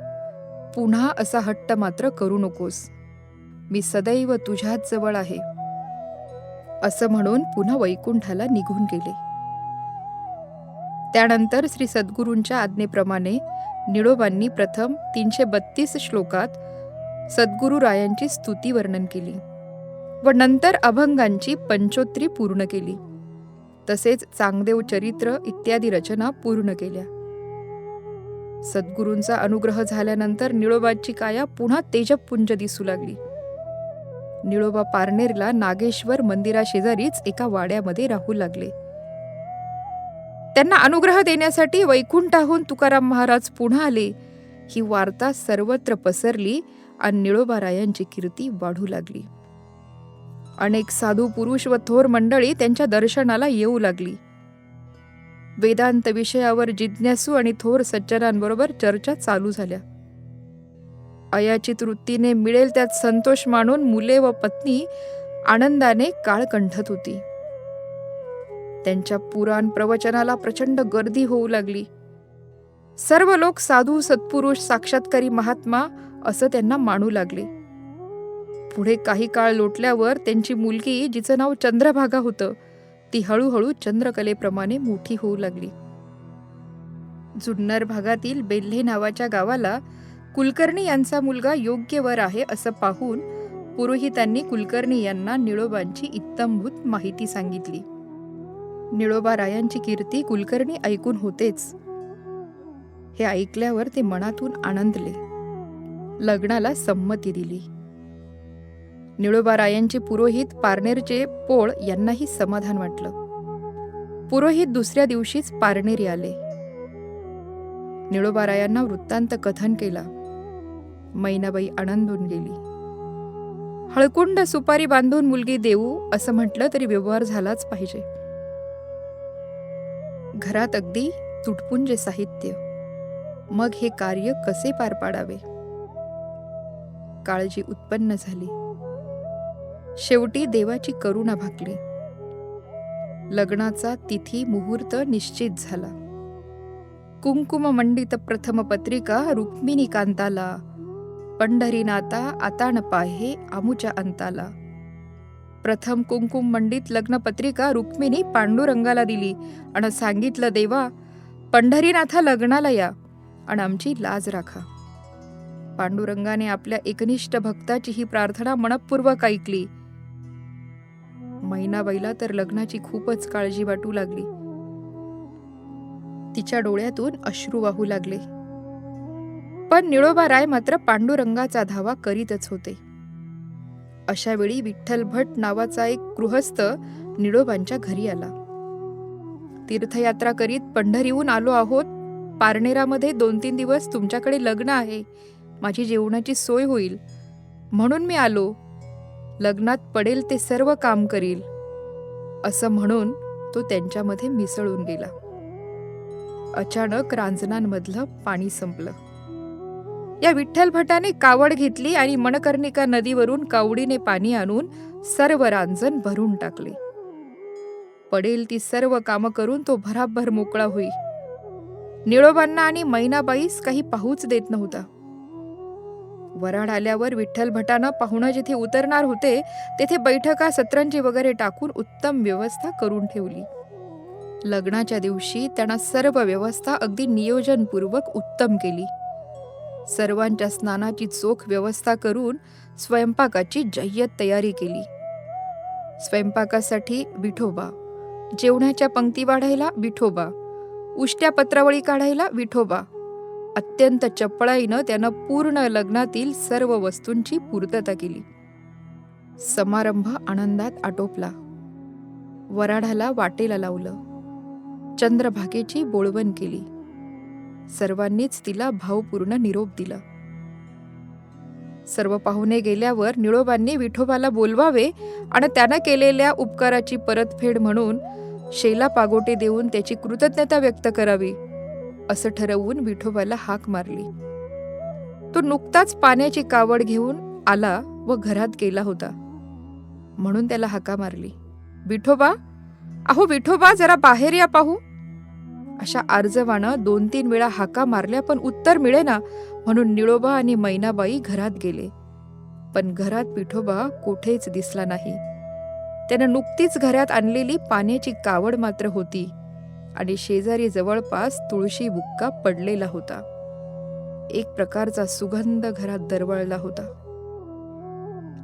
पुन्हा असा हट्ट मात्र करू नकोस. मी सदैव तुझ्याच जवळ आहे. असं म्हणून पुन्हा वैकुंठाला निघून गेले. त्यानंतर श्री सद्गुरूंच्या आज्ञेप्रमाणे निळोबांनी प्रथम 332 श्लोकात सद्गुरू रायांची स्तुती वर्णन केली व नंतर अभंगांची पंचोत्री पूर्ण केली. तसेच चांगदेव चरित्र इत्यादी रचना पूर्ण केल्या. सद्गुरूंचा अनुग्रह झाल्यानंतर निळोबाची काया पुन्हा तेजपुंज दिसू लागली. निळोबा पारनेरला नागेश्वर मंदिराशेजारीच एका वाड्यामध्ये राहू लागले. त्यांना अनुग्रह देण्यासाठी वैकुंठाहून तुकाराम महाराज पुन्हा आले. ही वार्ता सर्वत्र पसरली आणि निळोबा रायांची कीर्ती वाढू लागली. अनेक साधू पुरुष व थोर मंडळी त्यांच्या दर्शनाला येऊ लागली. वेदांत विषयावर जिज्ञासू आणि थोर सज्जनांबरोबर चर्चा चालू झाल्या. अयाचित वृत्तीने मिळेल त्यात संतोष मानून मुले व पत्नी आनंदाने काळ कंठत होती. त्यांच्या पुराण प्रवचनाला प्रचंड गर्दी होऊ लागली. सर्व लोक साधू सत्पुरुष साक्षात्कारी महात्मा असं त्यांना मानू लागले. पुढे काही काळ लोटल्यावर त्यांची मुलगी, जिचं नाव चंद्रभागा होतं, ती हळूहळू चंद्रकलेप्रमाणे मोठी होऊ लागली. जुन्नर भागातील बेल्हे नावाच्या गावाला कुलकर्णी यांचा मुलगा योग्य वर आहे असं पाहून पुरोहितांनी कुलकर्णी यांना निळोबांची इत्तंभूत माहिती सांगितली. निळोबा रायांची कीर्ती कुलकर्णी ऐकून होतेच. हे ऐकल्यावर ते मनातून आनंदले. लग्नाला संमती दिली. निळोबा रायांचे पुरोहित पारनेरचे पोळ यांनाही समाधान वाटलं. पुरोहित दुसऱ्या दिवशीच पारनेरी आले. निळोबा रायांना वृत्तांत कथन केला. मैनाबाई आनंदून गेली. हळकुंड सुपारी बांधून मुलगी देऊ असं म्हटलं तरी व्यवहार झालाच पाहिजे. घरात अगदी तुटपुंजे साहित्य. मग हे कार्य कसे पार पाडावे? काळजी उत्पन्न झाली. शेवटी देवाची करुणा भागली. लग्नाचा तिथी मुहूर्त निश्चित झाला. कुंकुम मंडित प्रथम पत्रिका रुक्मिणी कांताला, पंढरीनाथा आता न पाहे आमुच्या अंताला. प्रथम कुंकुम मंडित लग्न पत्रिका रुक्मिणी पांडुरंगाला दिली आणि सांगितलं, देवा, पंढरीनाथा लग्नाला या आणि आमची लाज राखा. पांडुरंगाने आपल्या एकनिष्ठ भक्ताची ही प्रार्थना मनपूर्वक ऐकली. मैनाबाईला तर लग्नाची खूपच काळजी वाटू लागली. तिच्या डोळ्यातून अश्रू वाहू लागले. पण निळोबा राय मात्र पांडुरंगाचा धावा करीतच होते. अशा वेळी विठ्ठल भट नावाचा एक गृहस्थ निळोबांच्या घरी आला. तीर्थयात्रा करीत पंढरीहून आलो आहोत. पारनेरामध्ये 2-3 दिवस तुमच्याकडे लग्न आहे. माझी जेवणाची सोय होईल म्हणून मी आलो. लग्नात पडेल ते सर्व काम करील, असं म्हणून तो त्यांच्यामध्ये मिसळून गेला. अचानक रांजणांमधलं पाणी संपलं. या विठ्ठल भटाने कावड घेतली आणि मणकर्णिका नदीवरून कावडीने पाणी आणून सर्व रांजण भरून टाकले. पडेल ती सर्व कामं करून तो भराभर मोकळा होई. निळोबांना आणि मैनाबाईस काही पाहूच देत नव्हता. वऱ्हाड आल्यावर विठ्ठल भटानं पाहुणं जिथे उतरणार होते तेथे बैठका, सतरंजी वगैरे टाकून उत्तम व्यवस्था करून ठेवली. लग्नाच्या दिवशी त्यानं सर्व व्यवस्था अगदी नियोजनपूर्वक उत्तम केली. सर्वांच्या स्नानाची चोख व्यवस्था करून स्वयंपाकाची जय्यत तयारी केली. स्वयंपाकासाठी विठोबा, जेवणाच्या पंक्ती वाढायला विठोबा, उष्ट्या पत्रावळी काढायला विठोबा. अत्यंत चपळाईनं त्यानं पूर्ण लग्नातील सर्व वस्तूंची पूर्तता केली. समारंभ आनंदात आटोपला. वऱ्हाडाला वाटेला लावलं. चंद्रभागेची बोळवण केली. सर्वांनीच तिला भावपूर्ण निरोप दिला. सर्व पाहुणे गेल्यावर निळोबांनी विठोबाला बोलवावे आणि त्यानं केलेल्या उपकाराची परतफेड म्हणून शेला पागोटे देऊन त्याची कृतज्ञता व्यक्त करावी, असं ठरवून विठोबाला हाक मारली. तो नुकताच पाण्याची कावड घेऊन आला व घरात गेला होता. म्हणून त्याला हाका मारली. विठोबा, अहो विठोबा, जरा बाहेर या पाहू. अशा आर्जवानं 2-3 वेळा हाका मारल्या, पण उत्तर मिळेना. म्हणून निळोबा आणि मैनाबाई घरात गेले. पण घरात विठोबा कुठेच दिसला नाही. त्यानं नुकतीच घरात आणलेली पाण्याची कावड मात्र होती आणि शेजारी जवळपास तुळशी बुक्का पडलेला होता. एक प्रकारचा सुगंध घरात दरवळला होता.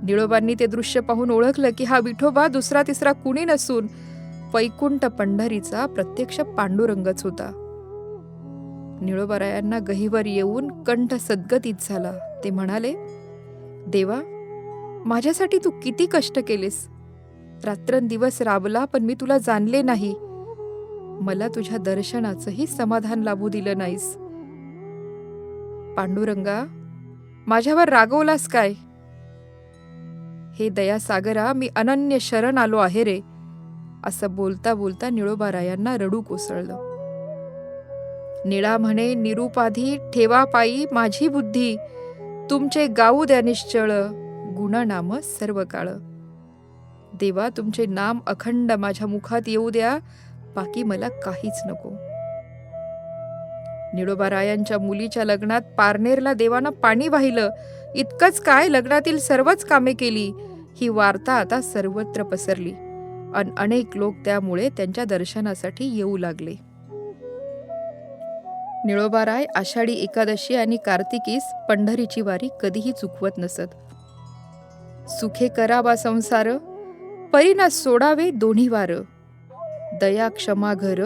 निळोबांनी ते दृश्य पाहून ओळखलं की हा विठोबा दुसरा तिसरा कुणी नसून वैकुंठ पंढरीचा प्रत्यक्ष पांडुरंगच होता. निळोबारायांना गहिवर येऊन कंठ सद्गतीत झाला. ते म्हणाले, देवा, माझ्यासाठी तू किती कष्ट केलेस. रात्रंदिवस राबला, पण मी तुला जाणले नाही. मला तुझ्या दर्शनाचंही समाधान लाभू दिलं नाहीस. पांडुरंगा, माझ्यावर रागवलास काय? हे दयासागरा, मी अनन्य शरण आलो आहे रे. असं बोलता बोलता निळोबारायांना रडू कोसळलं. निळा म्हणे, निरुपाधी ठेवा पायी माझी बुद्धी, तुमचे गाऊ द्या निश्चळ, गुणनाम सर्व काळ. देवा, तुमचे नाम अखंड माझ्या मुखात येऊ द्या, बाकी मला काहीच नको. निळोबारायांच्या मुलीच्या लग्नात पारनेरला देवानं पाणी वाहिलं. इतकंच काय, लग्नातील सर्वच कामे केली. ही वार्ता आता सर्वत्र पसरली आणि अनेक लोक त्यामुळे त्यांच्या दर्शनासाठी येऊ लागले. निळोबाराय आषाढी एकादशी आणि कार्तिकीस पंढरीची वारी कधीही चुकवत नसत. सुखे करावा संसार, परीना सोडावे दोन्ही वार, दया क्षमा घर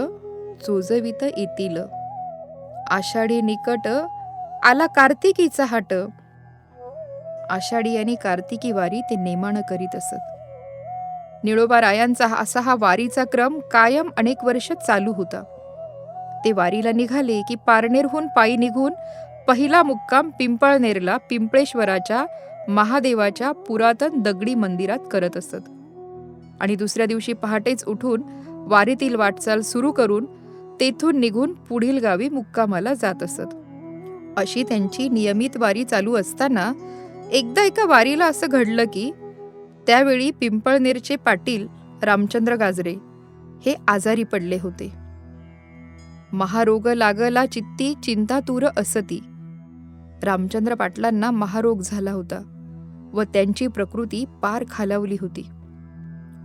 चोजवित येतील. आषाढी निकट आला कार्तिकीचा हाट. आषाढी आणि कार्तिकी वारी ते नेमानं करीत असत. निळोबारायांचा असा हा वारीचा क्रम कायम अनेक वर्ष चालू होता. ते वारीला निघाले की पारनेरहून पायी निघून पहिला मुक्काम पिंपळनेरला पिंपळेश्वराच्या महादेवाच्या पुरातन दगडी मंदिरात करत असत आणि दुसऱ्या दिवशी पहाटेच उठून वारीतील वाटचाल सुरू करून तेथून निघून पुढील गावी मुक्कामाला जात असत. अशी त्यांची नियमित वारी चालू असताना एकदा एका वारीला असं घडलं की त्यावेळी पिंपळनेरचे पाटील रामचंद्र गाजरे हे आजारी पडले होते. महारोग लागला चित्ती चिंतातूर असती. रामचंद्र पाटलांना महारोग झाला होता व त्यांची प्रकृती पार खालावली होती.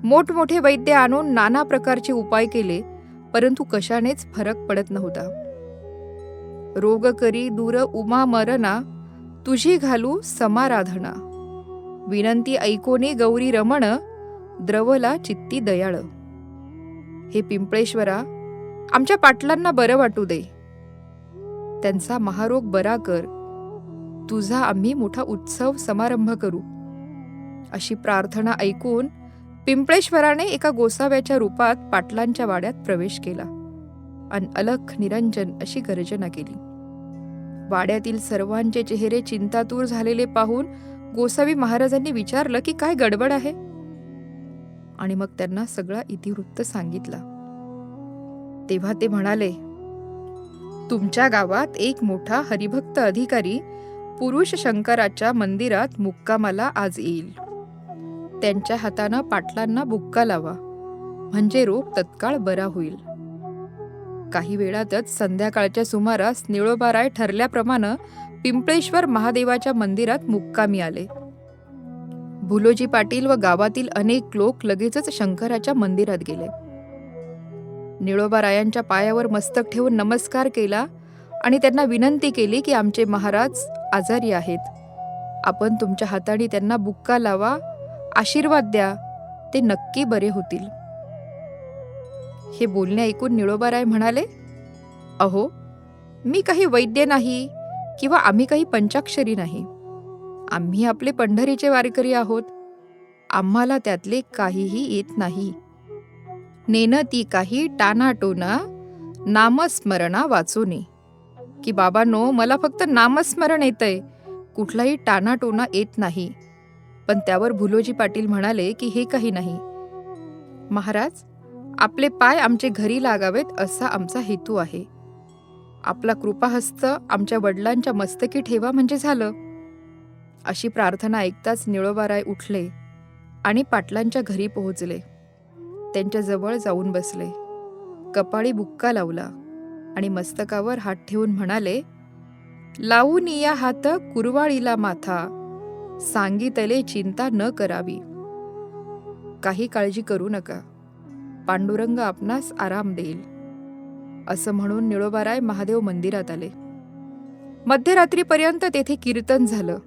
मोठमोठे वैद्य आणून नाना प्रकारचे उपाय केले, परंतु कशानेच फरक पडत नव्हता. रोग करी दूर उमा मरणा, तुझी घालू समाराधना, विनंती ऐकोनी गौरी रमण, द्रवला चित्ती दयाळ. हे पिंपळेश्वरा, आमच्या पाटलांना बरं वाटू दे. त्यांचा महारोग बरा कर. तुझा आम्ही मोठा उत्सव समारंभ करू. अशी प्रार्थना ऐकून पिंपळेश्वराने एका गोसाव्याच्या रूपात पाटलांच्या वाड्यात प्रवेश केला आणि अलख निरंजन अशी गर्जना केली. वाड्यातील सर्वांचे चेहरे चिंतातूर झालेले पाहून गोसावी महाराजांनी विचारलं की काय गडबड आहे, आणि मग त्यांना सगळा इतिवृत्त सांगितला. तेव्हा ते म्हणाले, तुमच्या गावात एक मोठा हरिभक्त अधिकारी पुरुष शंकराच्या मंदिरात मुक्कामाला आज येईल. त्यांच्या हातानं पाटलांना बुक्का लावा, म्हणजे रोग तत्काळ बरा होईल. काही वेळातच संध्याकाळच्या सुमारास निळोबाराय ठरल्याप्रमाणे पिंपळेश्वर महादेवाच्या मंदिरात मुक्कामी आले. भुलोजी पाटील व गावातील अनेक लोक लगेचच शंकराच्या मंदिरात गेले. निळोबारायांच्या पायावर मस्तक ठेवून नमस्कार केला आणि त्यांना विनंती केली की आमचे महाराज आजारी आहेत. आपण तुमच्या हाताने त्यांना बुक्का लावा, आशीर्वाद द्या, ते नक्की बरे होतील. हे बोलणे ऐकून निळोबाराय म्हणाले, अहो, मी काही वैद्य नाही किंवा आम्ही काही पंचाक्षरी नाही. आम्ही आपले पंढरीचे वारकरी आहोत. आम्हाला त्यातले काहीही येत नाही. नेन ती काही टानाटोना नामस्मरणा वाचोनी. की बाबांनो, मला फक्त नामस्मरण येतंय, कुठलाही टानाटोना येत नाही. पण त्यावर भुलोजी पाटील म्हणाले की हे काही नाही महाराज, आपले पाय आमचे घरी लागावेत असा आमचा हेतू आहे. आपला कृपाहस्त आमच्या वडिलांच्या मस्तकी ठेवा म्हणजे झालं. अशी प्रार्थना ऐकताच निळोबाराय उठले आणि पाटलांच्या घरी पोहोचले. त्यांच्या जवळ जाऊन बसले, कपाळी बुक्का लावला आणि मस्तकावर हात ठेवून म्हणाले, लावून या हात कुरवाळीला माथा, सांगितले चिंता न करावी. काही काळजी करू नका, पांडुरंग आपणास आराम देईल. असं म्हणून निळोबाराय महादेव मंदिरात आले. मध्यरात्रीपर्यंत तेथे कीर्तन झालं.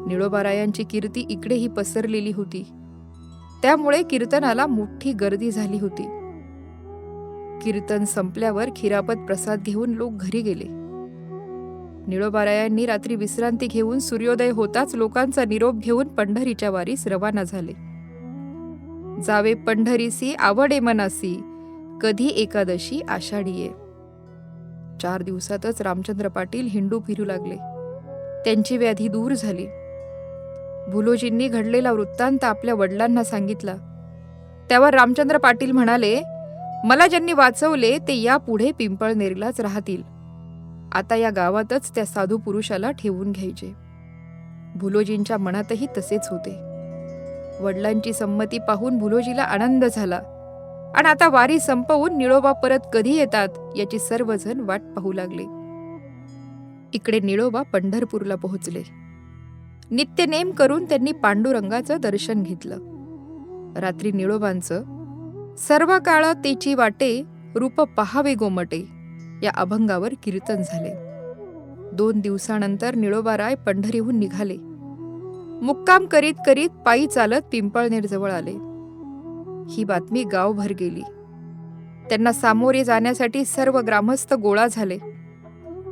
निळोबारायांची कीर्ती इकडेही पसरलेली होती, त्यामुळे कीर्तनाला मोठी गर्दी झाली होती. कीर्तन संपल्यावर खिरापत प्रसाद घेऊन लोक घरी गेले. निळोबारायांनी रात्री विश्रांती घेऊन सूर्योदय होताच लोकांचा निरोप घेऊन पंढरीच्या वारीस रवाना झाले. जावे पंढरीसी आवडे मनासी, कधी एकादशी आषाढीये. 4 दिवसातच रामचंद्र पाटील हिंडू फिरू लागले. त्यांची व्याधी दूर झाली. भुलोजींनी घडलेला वृत्तांत आपल्या वडिलांना सांगितला. त्यावर रामचंद्र पाटील म्हणाले, मला ज्यांनी वाचवले ते यापुढे पिंपळनेरीलाच राहतील. आता या गावातच त्या साधू पुरुषाला ठेवून घ्यायचे. भुलोजींच्या मनातही तसेच होते. वडिलांची संमती पाहून भुलोजीला आनंद झाला आणि आता वारी संपवून निळोबा परत कधी येतात याची सर्वजण वाट पाहू लागले. इकडे निळोबा पंढरपूरला पोहोचले. नित्यनेम करून त्यांनी पांडुरंगाचं दर्शन घेतलं. रात्री निळोबांचं सर्व काळ तेची वाटे, रूप पहावे गोमटे या अभंगावर कीर्तन झाले. 2 दिवसानंतर निळोबाराय पंढरीहून निघाले. मुक्काम करीत करीत पायी चालत पिंपळनेर जवळ आले. ही बातमी गावभर गेली. त्यांना सामोरे जाण्यासाठी सर्व ग्रामस्थ गोळा झाले.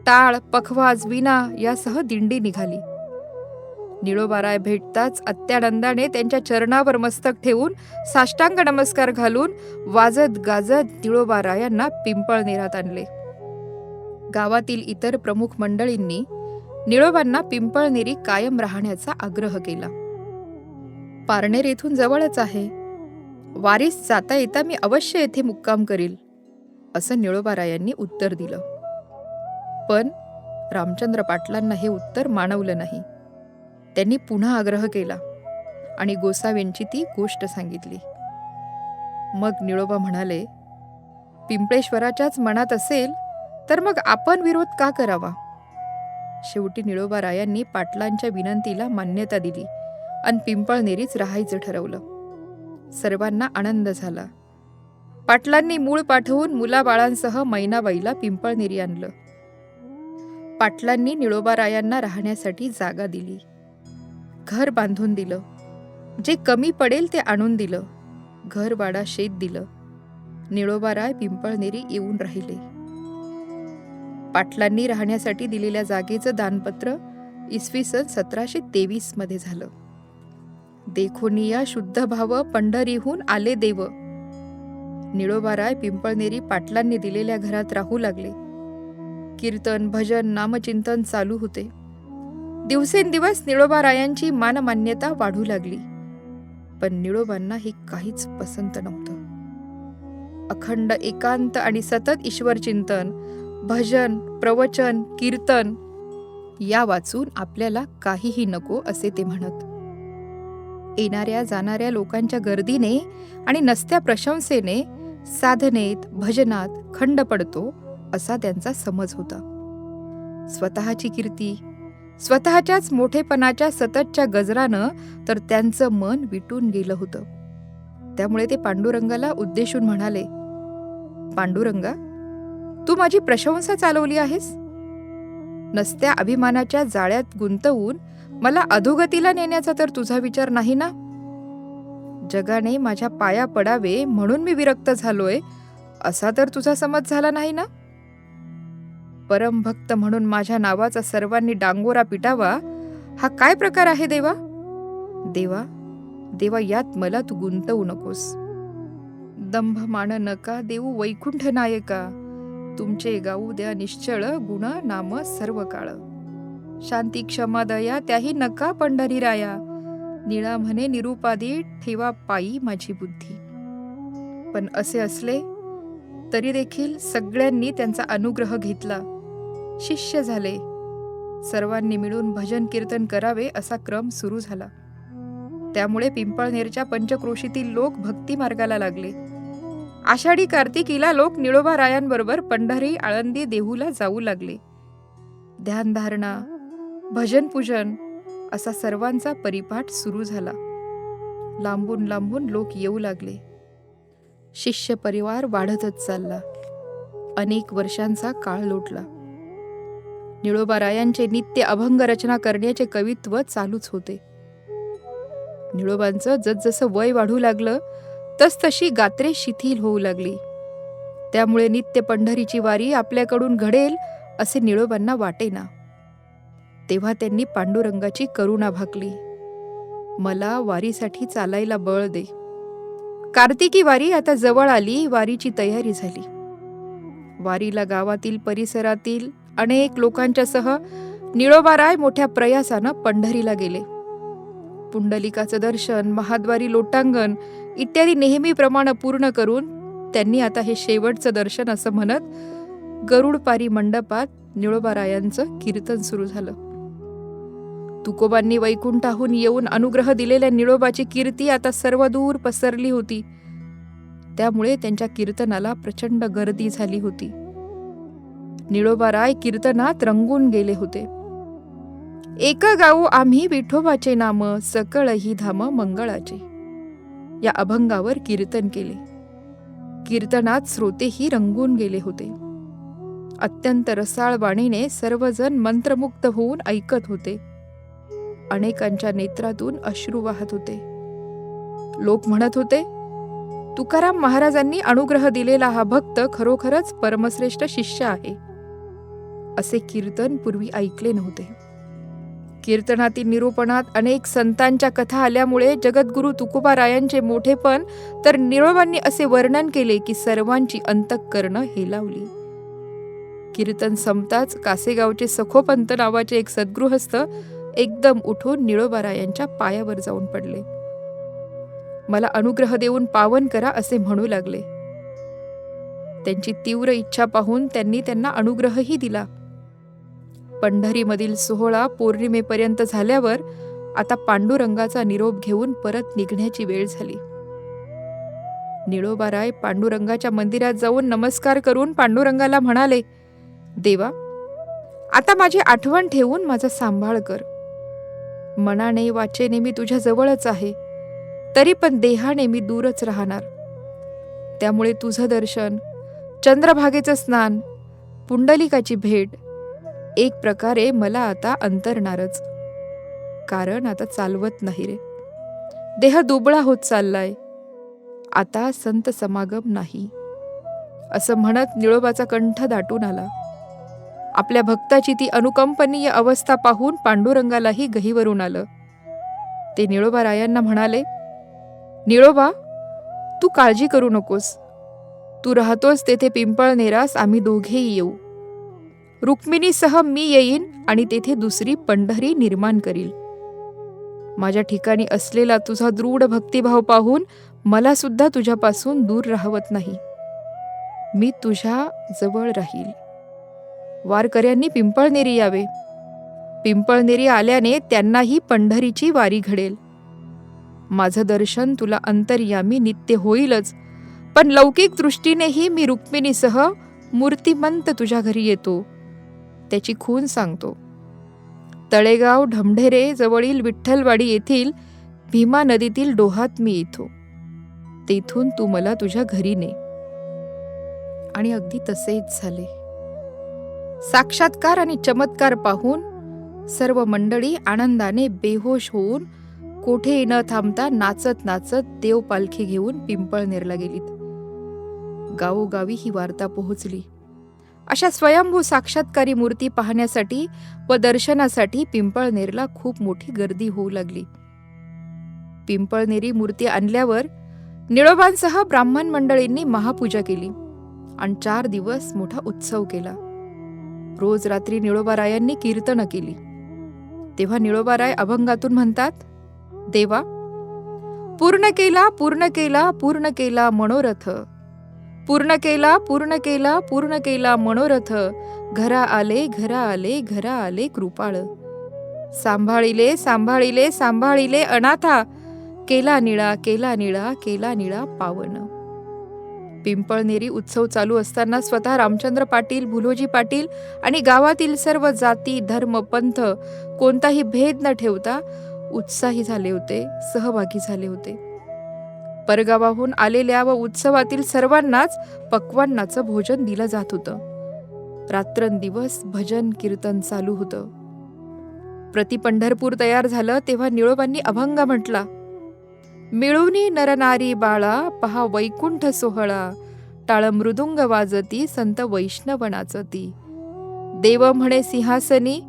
टाळ, पखवाज, विणा यासह दिंडी निघाली. निळोबाराय भेटताच अत्यानंदाने त्यांच्या चरणावर मस्तक ठेवून साष्टांग नमस्कार घालून वाजत गाजत निळोबारायांना पिंपळनेरात आणले. गावातील इतर प्रमुख मंडळींनी निळोबांना पिंपळनेरी कायम राहण्याचा आग्रह केला. पारनेर येथून जवळच आहे. वारीस जाता येता मी अवश्य येथे मुक्काम करील, असं निळोबारायांनी उत्तर दिलं. पण रामचंद्र पाटलांना हे उत्तर मानवलं नाही. त्यांनी पुन्हा आग्रह केला आणि गोसावींची ती गोष्ट सांगितली. मग निळोबा म्हणाले, पिंपळेश्वराच्याच मनात असेल तर मग आपण विरोध का करावा. शेवटी निळोबारायांनी पाटलांच्या विनंतीला मान्यता दिली आणि पिंपळनेरीच राहायचं ठरवलं. सर्वांना आनंद झाला. पाटलांनी मूळ पाठवून मुलाबाळांसह मैनाबाईला पिंपळनेरी आणलं. पाटलांनी निळोबारायांना राहण्यासाठी जागा दिली, घर बांधून दिलं. जे कमी पडेल ते आणून दिलं. घरवाडा शेत दिलं. निळोबाराय पिंपळनेरी येऊन राहिले. पाटलांनी राहण्यासाठी दिलेल्या जागेचं दानपत्र इसवी सन 1723 मध्ये झालं. देखोनिया शुद्ध भाव पंढरीहून आले देव. निळोबाराय पिंपळनेरी पाटलांनी दिलेल्या घरात राहू लागले. कीर्तन, भजन, नामचिंतन चालू होते. दिवसेंदिवस निळोबारायांची मानमान्यता वाढू लागली. पण निळोबांना हे काहीच पसंत नव्हतं. अखंड एकांत आणि सतत ईश्वर चिंतन, भजन, प्रवचन, कीर्तन या वाचून आपल्याला काहीही नको असे ते म्हणत. येणाऱ्या जाणाऱ्या लोकांच्या गर्दीने आणि नसत्या प्रशंसेने साधनेत, भजनात खंड पडतो असा त्यांचा समज होता. स्वतःची कीर्ती, स्वतःच्याच मोठेपणाच्या सततच्या गजरानं तर त्यांचं मन विटून गेलं होतं. त्यामुळे ते पांडुरंगाला उद्देशून म्हणाले, पांडुरंगा, तू माझी प्रशंसा चालवली आहेस. नसत्या अभिमानाच्या जाळ्यात गुंतवून मला अधोगतीला नेण्याचा तर तुझा विचार नाही ना. जगाने माझ्या पाया पडावे म्हणून मी विरक्त झालोय असा तर तुझा समज झाला नाही ना. परमभक्त म्हणून माझ्या नावाचा सर्वांनी डांगोरा पिटावा हा काय प्रकार आहे देवा? देवा देवा, यात मला तू गुंतवू नकोस. दंभ मान नका देऊ वैकुंठ नायका, तुमचे गाऊ द्या निश्चळ गुण नाम सर्व काळ. शांती क्षमा दया त्याही नका पंढरीराया, निळा म्हणे निरुपादी ठेवा पायी माझी बुद्धी. पण असे असले तरी देखील सगळ्यांनी त्यांचा अनुग्रह घेतला, शिष्य झाले. सर्वांनी मिळून भजन कीर्तन करावे असा क्रम सुरू झाला. त्यामुळे पिंपळनेरच्या पंचक्रोशीतील लोक भक्ती मार्गाला लागले. आषाढी कार्तिकीला लोक निळोबारायांबरोबर पंढरी, आळंदी, देहूला जाऊ लागले. ध्यानधारणा, भजन पूजन असा सर्वांचा परिपाठ सुरू झाला. लांबून लांबून लोक येऊ लागले. शिष्य परिवार वाढतच चालला. अनेक वर्षांचा काळ लोटला. निळोबारायांचे नित्य अभंग रचना करण्याचे कवित्व चालूच होते. निळोबांचं जसजसं वय वाढू लागलं तसतशी गात्रे शिथिल होऊ लागली. त्यामुळे नित्य पंढरीची वारी आपल्याकडून घडेल असे निळोबांना वाटेना. तेव्हा त्यांनी पांडुरंगाची करुणा भाकली. मला वारीसाठी चालायला बळ दे. कार्तिकी वारी आता जवळ आली. वारीची तयारी झाली. वारीला गावातील परिसरातील अनेक लोकांच्या सह निळोबाराय मोठ्या प्रयासानं पंढरीला गेले. पुंडलिकाचं दर्शन, महाद्वारी लोटांगण इत्यादी नेहमीप्रमाणे पूर्ण करून त्यांनी आता हे शेवटचं दर्शन असं म्हणत गरुडपारी मंडपात निळोबारायांचं कीर्तन सुरू झालं. तुकोबांनी वैकुंठाहून येऊन अनुग्रह दिलेल्या निळोबाची कीर्ती आता सर्वदूर पसरली होती. त्यामुळे त्यांच्या कीर्तनाला प्रचंड गर्दी झाली होती. निळोबाराय कीर्तनात रंगून गेले होते. एक गाऊ आम्ही विठोबाचे नाम, सकळही धाम मंगळाचे या अभंगावर कीर्तन केले. कीर्तनात श्रोतेही रंगून गेले होते. अत्यंत रसाळ वाणीने सर्वजण मंत्रमुग्ध होऊन ऐकत होते. अनेकांच्या नेत्रातून अश्रू वाहत होते. लोक म्हणत होते, तुकाराम महाराजांनी अनुग्रह दिलेला हा भक्त खरोखरच परमश्रेष्ठ शिष्य आहे. असे कीर्तन पूर्वी ऐकले नव्हते. कीर्तनातील निरूपणात अनेक संतांच्या कथा आल्यामुळे जगद्गुरु तुकोबारायांचे मोठेपण तर निळोबांनी असे वर्णन केले की सर्वांची अंतःकरणं हेलावली. कीर्तन संपताच कासेगावचे सखोपंत नावाचे एक सद्गृहस्थ एकदम उठून निळोबारायांच्या पायावर जाऊन पडले. मला अनुग्रह देऊन पावन करा असे म्हणू लागले. त्यांची तीव्र इच्छा पाहून त्यांनी त्यांना अनुग्रहही दिला. पंढरीमधील सोहळा पौर्णिमेपर्यंत झाल्यावर आता पांडुरंगाचा निरोप घेऊन परत निघण्याची वेळ झाली. निळोबाराय पांडुरंगाच्या मंदिरात जाऊन नमस्कार करून पांडुरंगाला म्हणाले, देवा, आता माझी आठवण ठेवून माझा सांभाळ कर. मनाने वाचेने मी तुझ्या जवळच आहे, तरी पण देहाने मी दूरच राहणार. त्यामुळे तुझं दर्शन, चंद्रभागेचं स्नान, पुंडलिकाची भेट एक प्रकारे मला आता अंतरणारच. कारण आता चालवत नाही रे. देह दुबळा होत चाललाय. आता संत समागम नाही. असं म्हणत निळोबाचा कंठ दाटून आला. आपल्या भक्ताची ती अनुकंपनीय अवस्था पाहून पांडुरंगालाही गहिवरून आलं. ते निळोबारायांना म्हणाले, निळोबा, तू काळजी करू नकोस. तू राहतोस तेथे पिंपळनेरास आम्ही दोघेही येऊ. रुक्मिणीसह मी येईन आणि तेथे दुसरी पंढरी निर्माण करील. माझ्या ठिकाणी असलेला तुझा दृढ भक्तिभाव पाहून मला सुद्धा तुझ्यापासून दूर राहवत नाही. मी तुझ्या जवळ राहील. वारकऱ्यांनी पिंपळनेरी यावे. पिंपळनेरी आल्याने त्यांनाही पंढरीची वारी घडेल. माझं दर्शन तुला अंतर्यामी नित्य होईलच, पण लौकिक दृष्टीनेही मी रुक्मिणीसह मूर्तिमंत तुझ्या घरी येतो. त्याची खूण सांगतो. तळेगाव ढमढेरे जवळील विठ्ठलवाडी येथील भीमा नदीतील डोहात मी येतो. तेथून तू मला तुझ्या घरी ने. आणि अगदी तसेच झाले. साक्षात्कार आणि चमत्कार पाहून सर्व मंडळी आनंदाने बेहोश होऊन कोठेही न थांबता नाचत नाचत देव पालखी घेऊन पिंपळनेरला गेलीत. गावोगावी ही वार्ता पोहोचली. अशा स्वयंभू साक्षात्कारी मूर्ती पाहण्यासाठी व दर्शनासाठी पिंपळनेरला खूप मोठी गर्दी होऊ लागली. पिंपळनेरी मूर्ती आणल्यावर निळोबांसह ब्राह्मण मंडळींनी महापूजा केली आणि 4 दिवस मोठा उत्सव केला. रोज रात्री निळोबारायांनी कीर्तनं केली. तेव्हा निळोबाराय अभंगातून म्हणतात, देवा पूर्ण केला पूर्ण केला पूर्ण केला मनोरथ, पूर्ण केला पूर्ण केला पूर्ण केला मनोरथ, घरा आले घरा आले घरा आले कृपाळ, सांभाळिले सांभाळिले सांभाळिले अनाथा, केला निळा केला निळा केला निळा पावन. पिंपळनेरी उत्सव चालू असताना स्वतः रामचंद्र पाटील, भुलोजी पाटील आणि गावातील सर्व जाती धर्म पंथ कोणताही भेद न ठेवता उत्साही झाले होते, सहभागी झाले होते. परगावाहून आलेल्या व उत्सवातील सर्वांनाच पक्वान्नाचं भोजन दिलं जात होतं. रात्रंदिवस भजन कीर्तन चालू होतं. प्रति पंढरपूर तयार झालं तेव्हा निळोबांनी अभंग म्हटला, मिळूनी नरनारी बाळा पहा वैकुंठ सोहळा, टाळ मृदुंग वाजती संत वैष्णव नाचती, देव म्हणे सिंहासनी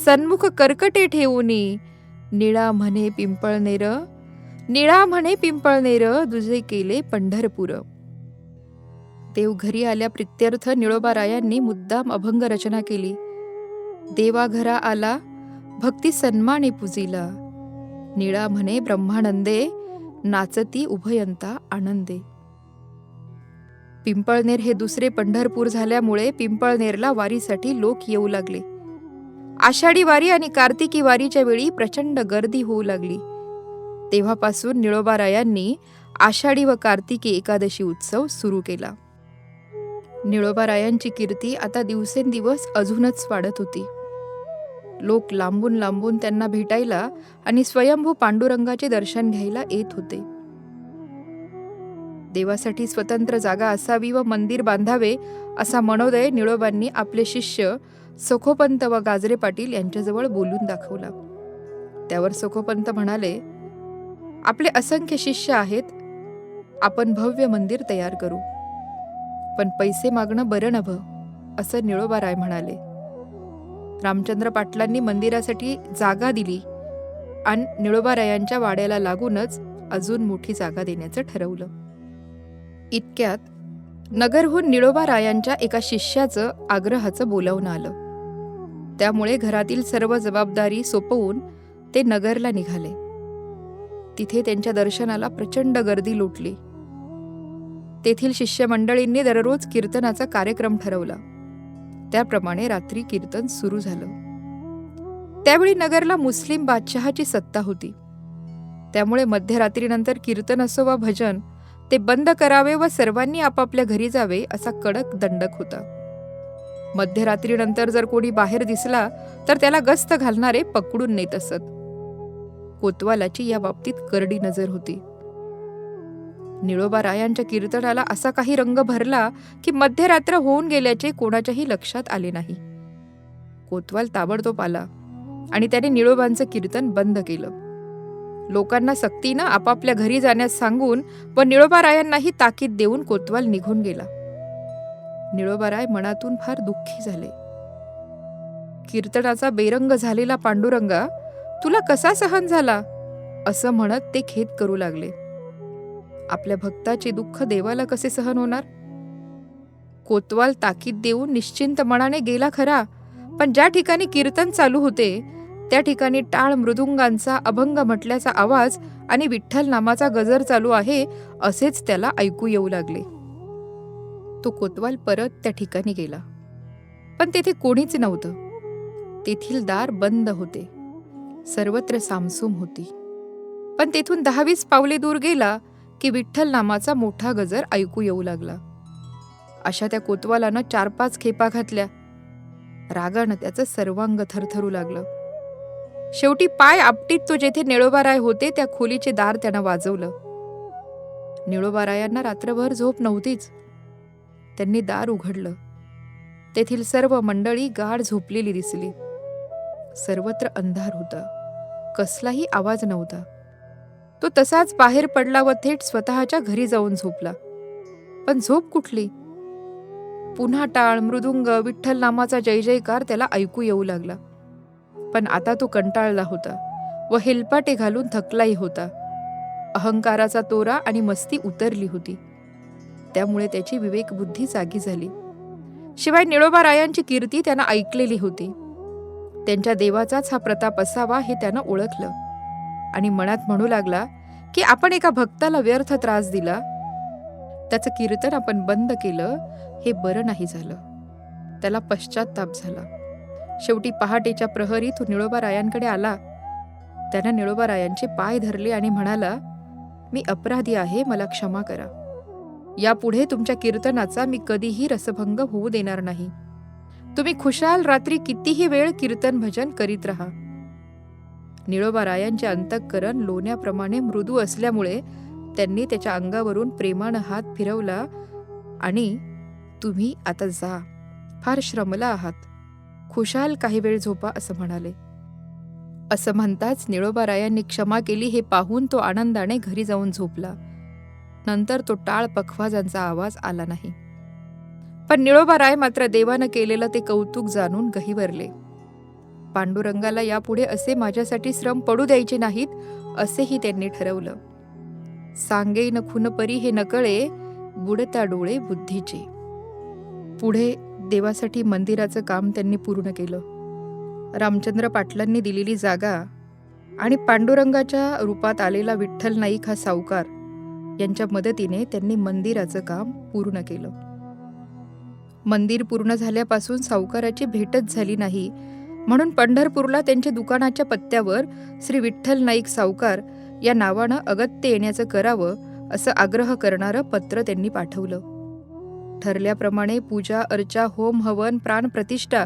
सन्मुख कर्कटे ठेवूनी, निळा म्हणे पिंपळनेर निळा म्हणे पिंपळनेर दुजे केले पंढरपूर. देव घरी आल्या प्रित्यर्थ निळोबारायांनी मुद्दाम अभंग रचना केली. देवा घरा आला भक्ती सन्माने पूजिला, निळा म्हणे ब्रह्मानंदे नाचती उभयंता आनंदे. पिंपळनेर हे दुसरे पंढरपूर झाल्यामुळे पिंपळनेरला वारीसाठी लोक येऊ लागले. आषाढी वारी आणि कार्तिकी वारीच्या वेळी प्रचंड गर्दी होऊ लागली. तेव्हापासून निळोबारायांनी आषाढी व कार्तिकी एकादशी उत्सव सुरू केला. निळोबारायांची कीर्ती आता दिवसेंदिवस अजूनच वाढत होती. लोक लांबून लांबून त्यांना भेटायला आणि स्वयंभू पांडुरंगाचे दर्शन घ्यायला येत होते. देवासाठी स्वतंत्र जागा असावी व मंदिर बांधावे असा मनोदय निळोबांनी आपले शिष्य सखोपंत व गाजरे पाटील यांच्याजवळ बोलून दाखवला. त्यावर सखोपंत म्हणाले, आपले असंख्य शिष्य आहेत, आपण भव्य मंदिर तयार करू, पण पैसे मागणं बरं नभं, असं निळोबाराय म्हणाले. रामचंद्र पाटलांनी मंदिरासाठी जागा दिली आणि निळोबारायांच्या वाड्याला लागूनच अजून मोठी जागा देण्याचं ठरवलं. इतक्यात नगरहून निळोबारायांच्या एका शिष्याचं आग्रहाचं बोलावणं आलं. त्यामुळे घरातील सर्व जबाबदारी सोपवून ते नगरला निघाले. तिथे त्यांच्या दर्शनाला प्रचंड गर्दी लोटली. तेथील शिष्यमंडळींनी दररोज कीर्तनाचा कार्यक्रम ठरवला. त्याप्रमाणे रात्री कीर्तन सुरू झालं. त्यावेळी नगरला मुस्लिम बादशहाची सत्ता होती. त्यामुळे मध्यरात्रीनंतर कीर्तन असो वा भजन ते बंद करावे व सर्वांनी आपापल्या घरी जावे असा कडक दंडक होता. मध्यरात्रीनंतर जर कोणी बाहेर दिसला तर त्याला गस्त घालणारे पकडून नेत असत. कोतवालाची या बाबतीत करडी नजर होती. निळोबारायांच्या कीर्तनाला असा काही रंग भरला की मध्यरात्र होऊन गेल्याचे कोणाच्याही लक्षात आले नाही. कोतवाल ताबडतोब आला आणि त्याने निळोबांचं कीर्तन बंद केलं. लोकांना सक्तीनं आपापल्या घरी जाण्यास सांगून व निळोबारायांनाही ताकीद देऊन कोतवाल निघून गेला. निळोबाराय मनातून फार दुःखी झाले. कीर्तनाचा बेरंग झालेला पांडुरंगा, तुला कसा सहन झाला, असं म्हणत ते खेद करू लागले. आपल्या भक्ताचे दुःख देवाला कसे सहन होणार? कोतवाल ताकीद देऊन निश्चिंत मनाने गेला खरा, पण ज्या ठिकाणी कीर्तन चालू होते त्या ठिकाणी टाळ मृदुंगांचा अभंग म्हटल्याचा आवाज आणि विठ्ठल नामाचा गजर चालू आहे असेच त्याला ऐकू येऊ लागले. तो कोतवाल परत त्या ठिकाणी गेला, पण तेथे कोणीच नव्हतं. तेथील दार बंद होते. सर्वत्र सामसूम होती. पण तेथून 10-20 पावले दूर गेला की विठ्ठल नामाचा मोठा गजर ऐकू येऊ लागला. अशा त्या कोतवालानं 4-5 खेपा घातल्या. रागानं त्याचं सर्वांग थरथरू लागलं. शेवटी पाय आपटीत तो जेथे निळोबाराय होते त्या खोलीचे दार त्यानं वाजवलं. निळोबारायांना रात्रभर झोप नव्हतीच. त्यांनी दार उघडलं. तेथील सर्व मंडळी गाढ झोपलेली दिसली. सर्वत्र अंधार होता. कसलाही आवाज नव्हता. तो तसाच बाहेर पडला व थेट स्वतःच्या घरी जाऊन झोपला. पण झोप कुठली? पुन्हा टाळ मृदुंग विठ्ठल नामाचा जय जयकार त्याला ऐकू येऊ लागला. पण आता तो कंटाळला होता व हेलपाटे घालून थकलाही होता. अहंकाराचा तोरा आणि मस्ती उतरली होती. त्यामुळे त्याची विवेकबुद्धी जागी झाली. शिवाय निळोबारायांची कीर्ती त्यानं ऐकलेली होती. त्यांच्या देवाचाच हा प्रताप असावा हे त्यानं ओळखलं आणि मनात म्हणू लागला की आपण एका भक्ताला व्यर्थ त्रास दिला, त्याचं कीर्तन आपण बंद केलं, हे बरं नाही झालं. त्याला पश्चाताप झाला. शेवटी पहाटेच्या प्रहरी तो निळोबारायांकडे आला. त्यानं निळोबारायांचे पाय धरले आणि म्हणाला, मी अपराधी आहे, मला क्षमा करा. यापुढे तुमच्या कीर्तनाचा मी कधीही रसभंग होऊ देणार नाही. तुम्ही खुशाल रात्री कितीही वेळ कीर्तन भजन करीत राहा. निळोबारायांचे अंतःकरण लोण्याप्रमाणे मृदू असल्यामुळे त्यांनी त्याच्या अंगावरून प्रेमानं हात फिरवला आणि तुम्ही आता जा, फार श्रमला आहात, खुशाल काही वेळ झोपा असं म्हणाले. असं म्हणताच निळोबारायांनी क्षमा केली हे पाहून तो आनंदाने घरी जाऊन झोपला. नंतर तो टाळ पखवाजांचा आवाज आला नाही. पण निळोबाराय मात्र देवानं केलेलं ते कौतुक जाणून गहिवरले. पांडुरंगाला यापुढे असे माझ्यासाठी श्रम पडू द्यायचे नाहीत असेही त्यांनी ठरवलं. सांगे न खुनपरी हे नकळे, बुडता डोळे बुद्धीचे. पुढे देवासाठी मंदिराचं काम त्यांनी पूर्ण केलं. रामचंद्र पाटलांनी दिलेली जागा आणि पांडुरंगाच्या रूपात आलेला विठ्ठल नाईक हा सावकार यांच्या मदतीने त्यांनी मंदिराचं काम पूर्ण केलं. मंदिर पूर्ण झाल्यापासून सावकाराची भेटच झाली नाही, म्हणून पंढरपूरला त्यांच्या दुकानाच्या पत्त्यावर श्री विठ्ठल नाईक सावकार या नावानं अगत्य येण्याचं करावं असं आग्रह करणारं पत्र त्यांनी पाठवलं. ठरल्याप्रमाणे पूजा अर्चा होम हवन प्राणप्रतिष्ठा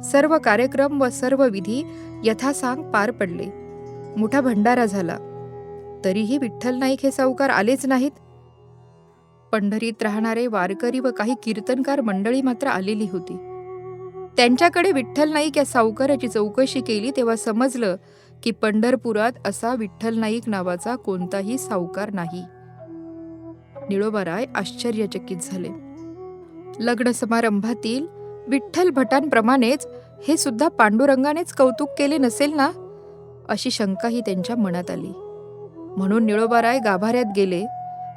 सर्व कार्यक्रम व सर्व विधी यथासांग पार पडले. मोठा भंडारा झाला. तरीही विठ्ठल नाईक हे सावकार आलेच नाहीत. पंढरीत राहणारे वारकरी व काही कीर्तनकार मंडळी मात्र आलेली होती. त्यांच्याकडे विठ्ठल नाईक या सावकाराची चौकशी केली तेव्हा समजलं की पंढरपुरात असा विठ्ठल नाईक नावाचा कोणताही सावकार नाही. निळोबाराय आश्चर्यचकित झाले. लग्न समारंभातील विठ्ठल भटांप्रमाणेच हे सुद्धा पांडुरंगानेच कौतुक केले नसेल ना, अशी शंकाही त्यांच्या मनात आली. म्हणून निळोबाराय गाभाऱ्यात गेले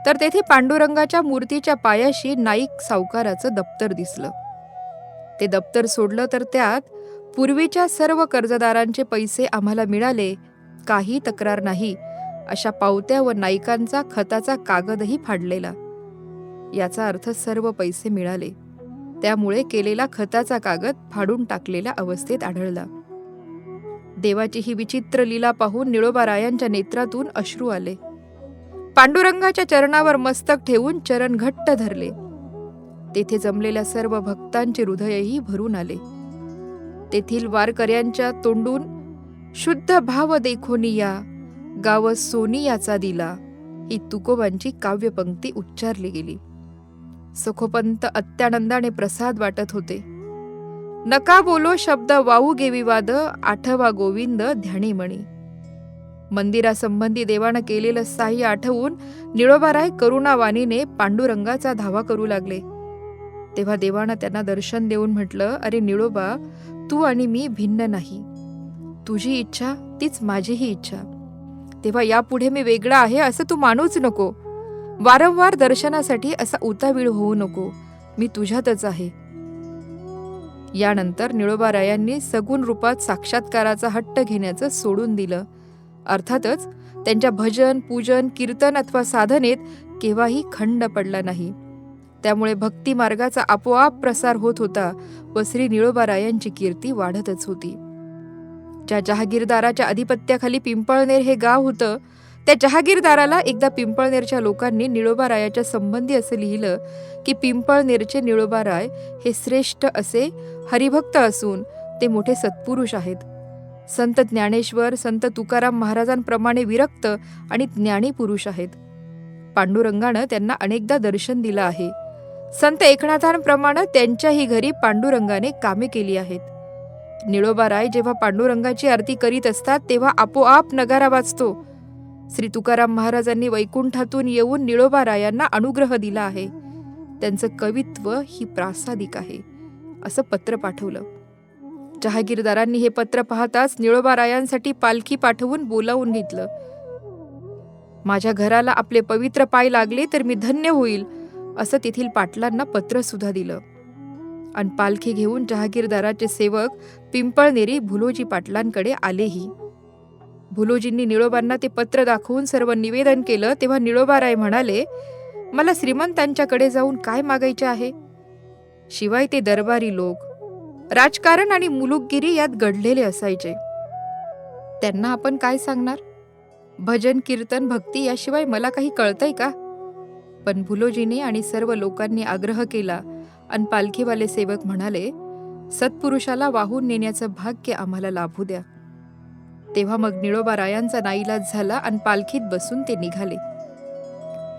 तर तेथे पांडुरंगाच्या मूर्तीच्या पायाशी नाईक सावकाराचं दप्तर दिसलं. ते दप्तर सोडलं तर त्यात पूर्वीच्या सर्व कर्जदारांचे पैसे आम्हाला मिळाले, काही तक्रार नाही, अशा पावत्या व नाईकांचा खताचा कागदही फाडलेला. याचा अर्थ सर्व पैसे मिळाले. त्यामुळे केलेला खताचा कागद फाडून टाकलेल्या अवस्थेत आढळला. देवाची ही विचित्र लीला पाहून निळोबारायांच्या नेत्रातून अश्रू आले. पांडुरंगाच्या चरणावर मस्तक ठेवून चरण घट्ट धरले. तेथे जमलेल्या सर्व भक्तांचे हृदयही भरून आले. तेथील वारकऱ्यांच्या तोंडून शुद्ध भाव देखोनिया गाव सोनियाचा दिला ही तुकोबांची काव्यपंक्ती उच्चारली गेली. सखोपंत अत्यानंदाने प्रसाद वाटत होते. नका बोलो शब्द वाहू गे विवाद, आठवा गोविंद ध्यानीमणी. मंदिरासंबंधी देवानं केलेलं साह्य आठवून निळोबाराय करुणावाणीने पांडुरंगाचा धावा करू लागले. तेव्हा देवानं त्यांना दर्शन देऊन म्हटलं, अरे निळोबा, तू आणि मी भिन्न नाही. तुझी इच्छा तीच माझीही इच्छा. तेव्हा यापुढे मी वेगळा आहे असं तू मानूच नको. वारंवार दर्शनासाठी असा उतावीळ होऊ नको. मी तुझ्यातच आहे. यानंतर निळोबारायांनी सगुण रूपात साक्षात्काराचा हट्ट घेण्याचं सोडून दिलं. अर्थातच त्यांच्या भजन, पूजन, कीर्तन अथवा साधनेत केव्हाही खंड पडला नाही. त्यामुळे भक्ती मार्गाचा आपोआप प्रसार होत होता व श्री निळोबारायांची कीर्ती वाढतच होती. ज्या जहागीरदाराच्या अधिपत्याखाली पिंपळनेर हे गाव होतं, त्या जहागीरदाराला एकदा पिंपळनेरच्या लोकांनी निळोबारायाच्या संबंधी असं लिहिलं की पिंपळनेरचे निळोबाराय हे श्रेष्ठ असे हरिभक्त असून ते मोठे सत्पुरुष आहेत. संत ज्ञानेश्वर, संत तुकाराम महाराजांप्रमाणे विरक्त आणि ज्ञानी पुरुष आहेत. पांडुरंगानं त्यांना अनेकदा दर्शन दिलं आहे. संत एकनाथांप्रमाणे त्यांच्याही घरी पांडुरंगाने कामे केली आहेत. निळोबाराय जेव्हा पांडुरंगाची आरती करीत असतात तेव्हा आपोआप नगारा वाजतो. श्री तुकाराम महाराजांनी वैकुंठातून येऊन निळोबारायांना अनुग्रह दिला आहे. त्यांचं कवित्व ही प्रासादिक आहे असं पत्र पाठवलं. जहागीरदारांनी हे पत्र पाहताच निळोबारायांसाठी पालखी पाठवून बोलावून घेतलं. माझ्या घराला आपले पवित्र पाय लागले तर मी धन्य होईल असं तेथील पाटलांना पत्र सुद्धा दिलं. आणि पालखी घेऊन जहागीरदाराचे सेवक पिंपळनेरी भुलोजी पाटलांकडे आलेही. भुलोजींनी निळोबांना ते पत्र दाखवून सर्व निवेदन केलं तेव्हा निळोबाराय म्हणाले, मला श्रीमंतांच्याकडे जाऊन काय मागायचे आहे? शिवाय ते दरबारी लोक, राजकारण आणि मुलुकगिरी यात घडलेले असायचे. त्यांना आपण काय सांगणार? भजन, कीर्तन, भक्ती याशिवाय मला काही कळतंय का? पण भुलोजीने आणि सर्व लोकांनी आग्रह केला आणि पालखीवाले सेवक म्हणाले, सत्पुरुषाला वाहून नेण्याचं भाग्य आम्हाला लाभू द्या. तेव्हा मग निळोबारायांचा नाईलाज झाला आणि पालखीत बसून ते निघाले.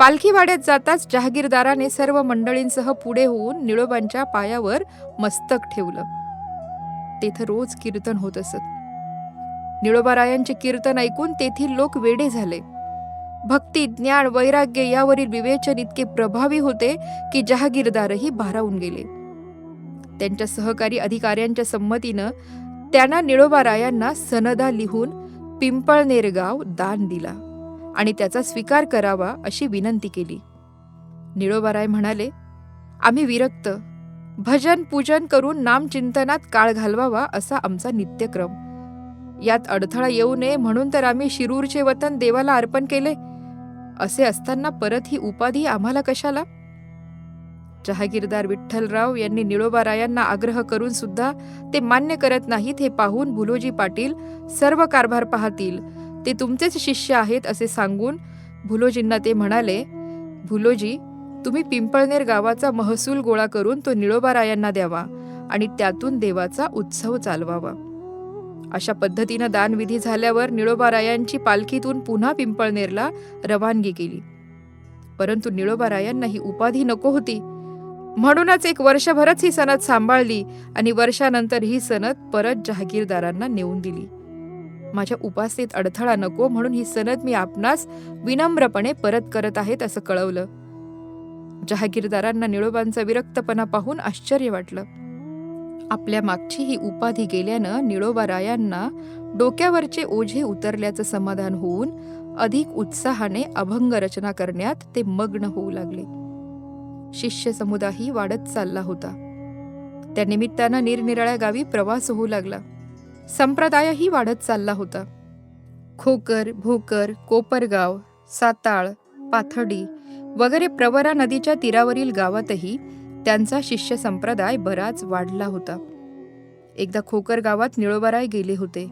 पालखी वाड्यात जाताच जहागीरदाराने सर्व मंडळींसह पुढे होऊन निळोबांच्या पायावर मस्तक ठेवलं. तेथे रोज कीर्तन होत असत. निळोबारायांचे कीर्तन ऐकून तेथील लोक वेडे झाले. भक्ती, ज्ञान, वैराग्य यावरील विवेचन इतके प्रभावी होते की जहागीरदारही भारावून गेले. त्यांच्या सहकारी अधिकाऱ्यांच्या संमतीनं त्यांना निळोबारायांना सनदा लिहून पिंपळनेर गाव दान दिला आणि त्याचा स्वीकार करावा अशी विनंती केली. निळोबाराय म्हणाले, आम्ही विरक्त, भजन पूजन करून नामचिंतनात काळ घालवावा असा आमचा नित्यक्रम. यात अडथळा येऊ नये म्हणून तर आम्ही शिरूरचे वतन देवाला अर्पण केले. असे असताना परत ही उपाधी आम्हाला कशाला? जहागीरदार विठ्ठलराव यांनी निळोबारायांना आग्रह करून सुद्धा ते मान्य करत नाहीत हे पाहून भुलोजी पाटील सर्व कारभार पाहतील, ते तुमचेच शिष्य आहेत असे सांगून भुलोजींना ते म्हणाले, भुलोजी, तुम्ही पिंपळनेर गावाचा महसूल गोळा करून तो निळोबारायांना द्यावा आणि त्यातून देवाचा उत्सव चालवावा. अशा पद्धतीनं दानविधी झाल्यावर निळोबारायांची पालखीतून पुन्हा पिंपळनेरला रवानगी केली. परंतु निळोबारायांना ही उपाधी नको होती. म्हणूनच एक वर्षभरच ही सनद सांभाळली आणि वर्षानंतर ही सनद परत जहागीरदारांना नेऊन दिली. माझ्या उपासनेत अडथळा नको म्हणून ही सनद मी आपणास विनम्रपणे परत करत आहेत असं कळवलं. जहागीरदारांना निळोबांचा विरक्तपणा पाहून आश्चर्य वाटलं. आपल्या मागची ही उपाधी गेल्यानं निळोबारायांना डोक्यावरचे ओझे उतरल्याचं समाधान होऊन अधिक उत्साहाने अभंग रचना करण्यात ते मग्न होऊ लागले. शिष्य समुदायही वाढत चालला होता. त्या निमित्तानं निरनिराळ्या गावी प्रवास होऊ लागला. संप्रदायही वाढत चालला होता. खोकर, भोकर, कोपरगाव, साताळ, पाथर्डी वगैरे प्रवरा नदीच्या तीरावरील गावातही त्यांचा शिष्य संप्रदाय बराच वाढला होता. एकदा खोकर गावात निळोबाराय गेले होते.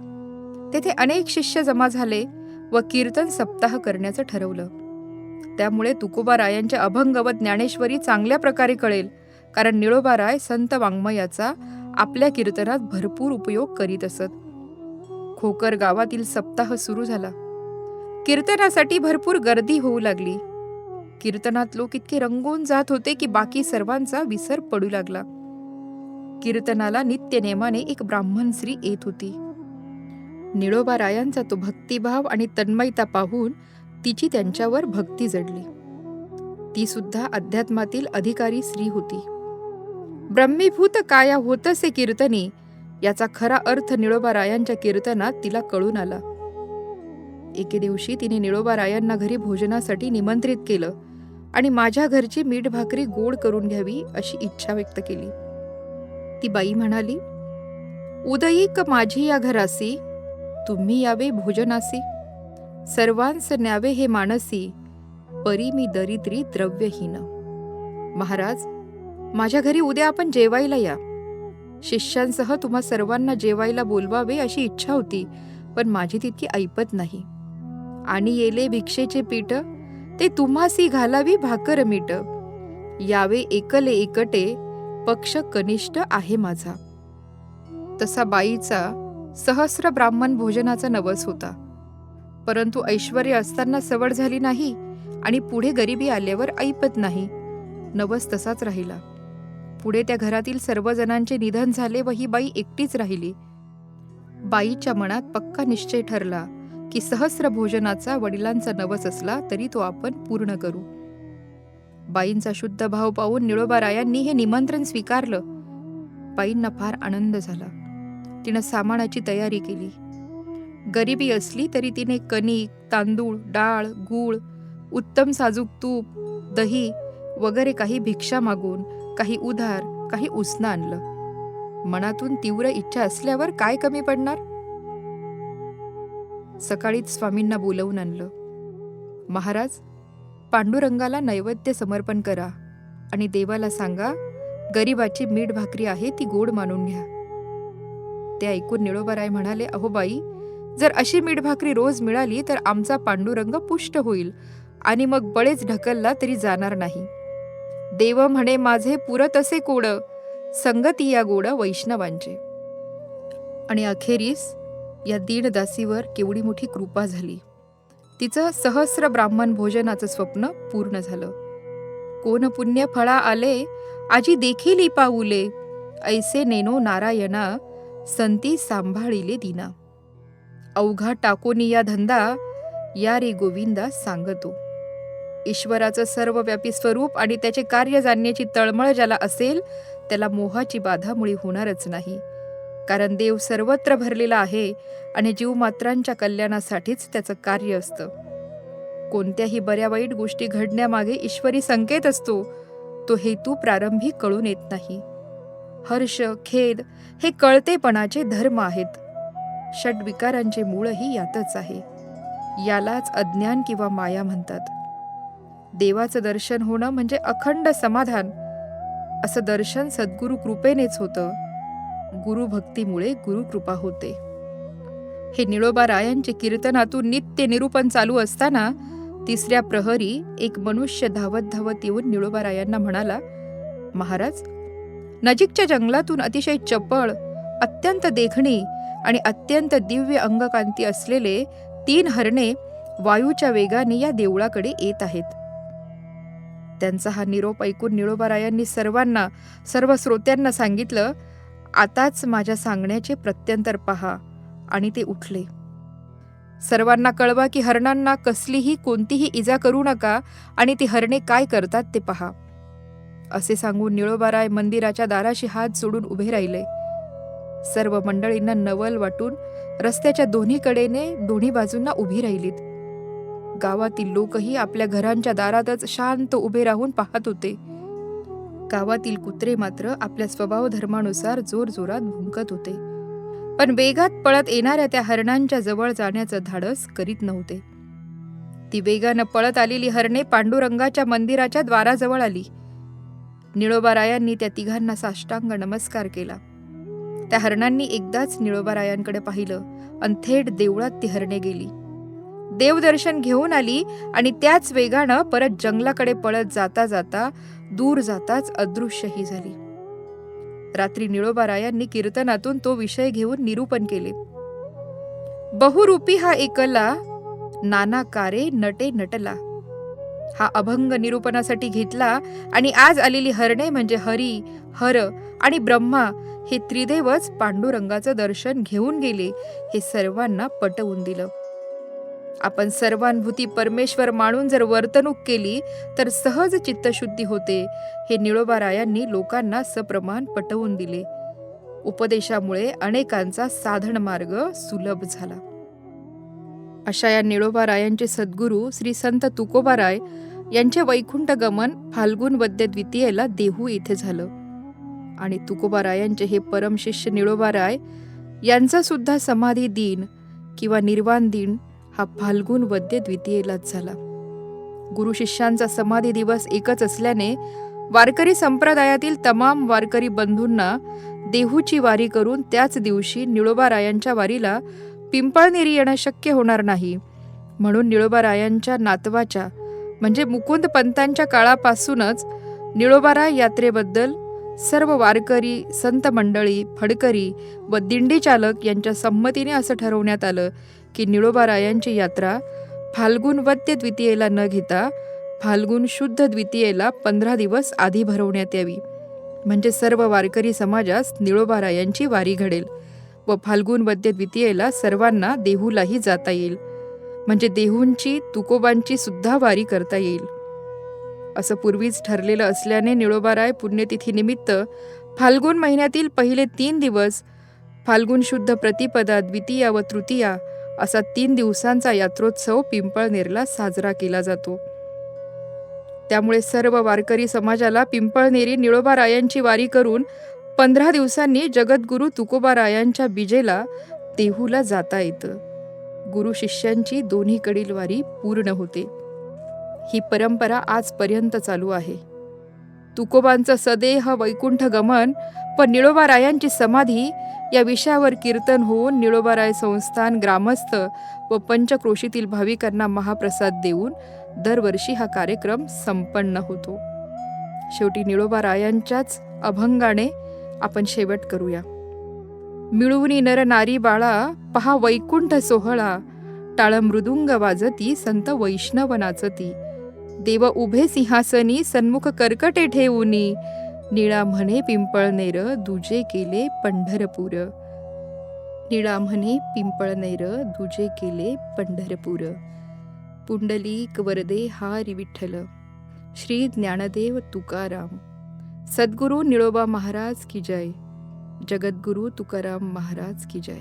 तेथे अनेक शिष्य जमा झाले व कीर्तन सप्ताह करण्याचं ठरवलं. त्यामुळे तुकोबारायांच्या अभंग व ज्ञानेश्वरी चांगल्या प्रकारे कळेल, कारण निळोबाराय संत वाङ्मयाचा आपल्या कीर्तनात भरपूर उपयोग करीत असत. खोकर गावातील सप्ताह सुरू झाला. कीर्तनासाठी भरपूर गर्दी होऊ लागली. कीर्तनात लोक इतके रंगून जात होते की बाकी सर्वांचा विसर पडू लागला. कीर्तनाला नित्यनेमाने एक ब्राह्मण स्त्री येत होती. निळोबारायांचा तो भक्तिभाव आणि तन्मयता पाहून तिची त्यांच्यावर भक्ती जडली. ती सुद्धा अध्यात्मातील अधिकारी स्त्री होती. ब्रह्मीभूत काया होतसे कीर्तनी याचा खरा अर्थ निळोबारायांच्या कीर्तनात तिला कळून आला. एके दिवशी तिने निळोबारायांना घरी भोजनासाठी निमंत्रित केलं आणि माझ्या घरची मीठ भाकरी गोड करून घ्यावी अशी इच्छा व्यक्त केली. ती बाई म्हणाली, उदयिक माझी या घरासी, तुम्ही यावे भोजनासी. सर्वांस न्यावे हे मानसी, परी मी दरिद्री द्रव्यहीन. महाराज, माझ्या घरी उद्या आपण जेवायला या. शिष्यांसह तुम्हा सर्वांना जेवायला बोलवावे अशी इच्छा होती, पण माझी तितकी ऐपत नाही. आणि येले भिक्षेचे पीठ, ते तुम्हासी घालावी भाकर मीठ. यावे एकले एकटे, पक्ष कनिष्ठ आहे माझा. तसा बाईचा सहस्र ब्राह्मण भोजनाचा नवस होता. परंतु ऐश्वर्य असताना सवड झाली नाही आणि पुढे गरिबी आल्यावर ऐपत नाही. नवस तसाच राहिला. पुढे त्या घरातील सर्वजणांचे निधन झाले व ही बाई एकटीच राहिली. बाईच्या मनात पक्का निश्चय ठरला की सहस्र भोजनाचा वडिलांचा नवस असला तरी तो आपण पूर्ण करू. बाईंचा शुद्ध भाव पाहून निळोबारायांनी हे निमंत्रण स्वीकारलं. बाईंना फार आनंद झाला. तिनं सामानाची तयारी केली. गरिबी असली तरी तिने कणिक, तांदूळ, डाळ, गूळ, उत्तम साजूक तूप, दही वगैरे काही भिक्षा मागून, काही उधार, काही उसनं आणलं. मनातून तीव्र इच्छा असल्यावर काय कमी पडणार. सकाळीच स्वामींना बोलवून आणलं. महाराज, पांडुरंगाला नैवेद्य समर्पण करा आणि देवाला सांगा गरिबाची मीठ भाकरी आहे ती गोड मानून घ्या. ते ऐकून निळोबाराय म्हणाले, अहो बाई, जर अशी मीठ भाकरी रोज मिळाली तर आमचा पांडुरंग पुष्ट होईल आणि मग बळेच ढकलला तरी जाणार नाही. देव म्हणे माझे पुरत असे कोड, संगती या गोड वैष्णवांचे. आणि अखेरीस या दीनदासीवर केवढी मोठी कृपा झाली. तिचं सहस्र ब्राह्मण भोजनाचं स्वप्न पूर्ण झालं. कोण पुण्य फळा आले, आजी देखील पाऊले, ऐसे नेनो नारायणा, संती सांभाळिले दिना. अवघा टाकोनी या धंदा, या रे गोविंदा सांगतो. ईश्वराचं सर्वव्यापी स्वरूप आणि त्याचे कार्य जाणण्याची तळमळ ज्याला असेल त्याला मोहाची बाधा मुळी होणारच नाही. कारण देव सर्वत्र भरलेला आहे आणि जीवमात्रांच्या कल्याणासाठीच त्याचं कार्य असतं. कोणत्याही बऱ्या वाईट गोष्टी घडण्यामागे ईश्वरी संकेत असतो. तो हेतू प्रारंभी कळून येत नाही. हर्ष, खेद हे कळतेपणाचे धर्म आहेत. षड्विकारांचे मूळही यातच आहे. यालाच अज्ञान किंवा माया म्हणतात. देवाचं दर्शन होणं म्हणजे अखंड समाधान. असं दर्शन सद्गुरु कृपेनेच होतं. गुरुभक्तीमुळे गुरुकृपा होते. हे निळोबारायांचे कीर्तनातून नित्य निरूपण चालू असताना तिसऱ्या प्रहरी एक मनुष्य धावत धावत येऊन निळोबारायांना म्हणाला, महाराज, नजीकच्या जंगलातून अतिशय चपळ, अत्यंत देखणी आणि अत्यंत दिव्य अंगकांती असलेले 3 हरणे वायूच्या वेगाने या देवळाकडे येत आहेत. त्यांचा हा निरोप ऐकून निळोबारायांनी सर्व श्रोत्यांना सांगितलं, आताच माझ्या सांगण्याचे प्रत्यंतर पहा. आणि ते उठले. सर्वांना कळवा की हरणांना कसलीही कोणतीही इजा करू नका आणि ती हरणे काय करतात ते पहा. असे सांगून निळोबाराय मंदिराच्या दाराशी हात जोडून उभे राहिले. सर्व मंडळींना नवल वाटून रस्त्याच्या दोन्ही कडेने दोन्ही बाजूंना उभी राहिलीत. गावातील लोकही आपल्या घरांच्या दारातच शांत उभे राहून पाहत होते. गावातील कुत्रे मात्र आपल्या स्वभाव धर्मानुसार जोरजोरात भुंकत होते, पण वेगात पळत येणाऱ्या त्या हरणांच्या जवळ जाण्याचं धाडस करीत नव्हते. ती वेगानं पळत आलेली हरणे पांडुरंगाच्या मंदिराच्या द्वाराजवळ आली. निळोबारायांनी त्या तिघांना साष्टांग नमस्कार केला. त्या हरणांनी एकदाच निळोबारायांकडे पाहिलं आणि थेट देवळात ती हरणे गेली. देवदर्शन घेऊन आली आणि त्याच वेगानं परत जंगलाकडे पळत जाता जाता दूर जाताच अदृश्यही झाली. रात्री निळोबारायांनी कीर्तनातून तो विषय घेऊन निरूपण केले. बहुरूपी हा एकला, नानाकारे नटे नटला. हा अभंग निरूपणासाठी घेतला आणि आज आलेली हरणे म्हणजे हरी, हर आणि ब्रह्मा हे त्रिदेवच पांडुरंगाचं दर्शन घेऊन गेले हे सर्वांना पटवून दिलं. आपण सर्वानुभूती परमेश्वर मानून जर वर्तणूक केली तर सहज चित्तशुद्धी होते हे निळोबारायांनी लोकांना सप्रमाण पटवून दिले. उपदेशामुळे अनेकांचा साधन मार्ग सुलभ झाला. अशा या निळोबारायांचे सद्गुरू श्री संत तुकोबाराय यांचे वैकुंठ गमन फाल्गुन वद्य द्वितीयेला देहू येथे झालं. आणि तुकोबारायांचे हे परमशिष्य निळोबाराय यांचा सुद्धा समाधी दिन किंवा निर्वाण दिन हा फाल्गुन वद्य द्वितीयेलाच झाला. गुरु शिष्यांचा समाधी दिवस एकच असल्याने वारकरी संप्रदायातील तमाम वारकरी बंधूंना देहूची वारी करून त्याच दिवशी निळोबारायांच्या वारीला पिंपळनेरी येणं शक्य होणार नाही. म्हणून निळोबारायांच्या नातवाच्या म्हणजे मुकुंद पंतांच्या काळापासूनच निळोबाराय यात्रेबद्दल सर्व वारकरी, संत मंडळी, फडकरी व दिंडी चालक यांच्या संमतीने असं ठरवण्यात आलं की निळोबारायांची यात्रा फाल्गुन वद्य द्वितीयेला न घेता फाल्गुन शुद्ध द्वितीयेला 15 दिवस आधी भरवण्यात यावी. म्हणजे सर्व वारकरी समाजास निळोबारायांची वारी घडेल व फाल्गुन वद्य द्वितीयेला सर्वांना देहूलाही जाता येईल. म्हणजे देहूंची, तुकोबांची सुद्धा वारी करता येईल. असं पूर्वीच ठरलेलं असल्याने निळोबाराय पुण्यतिथीनिमित्त फाल्गुन महिन्यातील पहिले 3 दिवस फाल्गुन शुद्ध प्रतिपदा, द्वितीया व तृतीया असा 3 दिवसांचा यात्रोत्सव पिंपळनेरला साजरा केला जातो. त्यामुळे सर्व वारकरी समाजाला पिंपळनेरी निळोबारायांची वारी करून 15 दिवसांनी जगद्गुरू तुकोबारायांच्या बीजेला देहूला जाता येतं. गुरु शिष्यांची दोन्हीकडील वारी पूर्ण होते. ही परंपरा आजपर्यंत चालू आहे. तुकोबांचं सदेह वैकुंठ गमन व निळोबारायांची समाधी या विषयावर कीर्तन होऊन निळोबाराय संस्थान ग्रामस्थ व पंचक्रोशीतील भाविकांना महाप्रसाद देऊन दरवर्षी हा कार्यक्रम संपन्न होतो. शेवटी निळोबारायांच्याच अभंगाने आपण शेवट करूया. मिळूनी नर नारी बाळा पहा वैकुंठ सोहळा, टाळ मृदुंग वाजती संत वैष्णव नाचती, देव उभे सिंहासनी सन्मुख कर्कटे ठेवूनी, निळा म्हणे पिंपळनेर दुजे केले पंढरपूर. निळा म्हणे पिंपळनेर दुजे केले पंढरपूर. पुंडलिक वरदे हारी विठ्ठल, श्री ज्ञानदेव तुकाराम. सद्गुरु निळोबा महाराज की जय. जगद्गुरु तुकाराम महाराज की जय.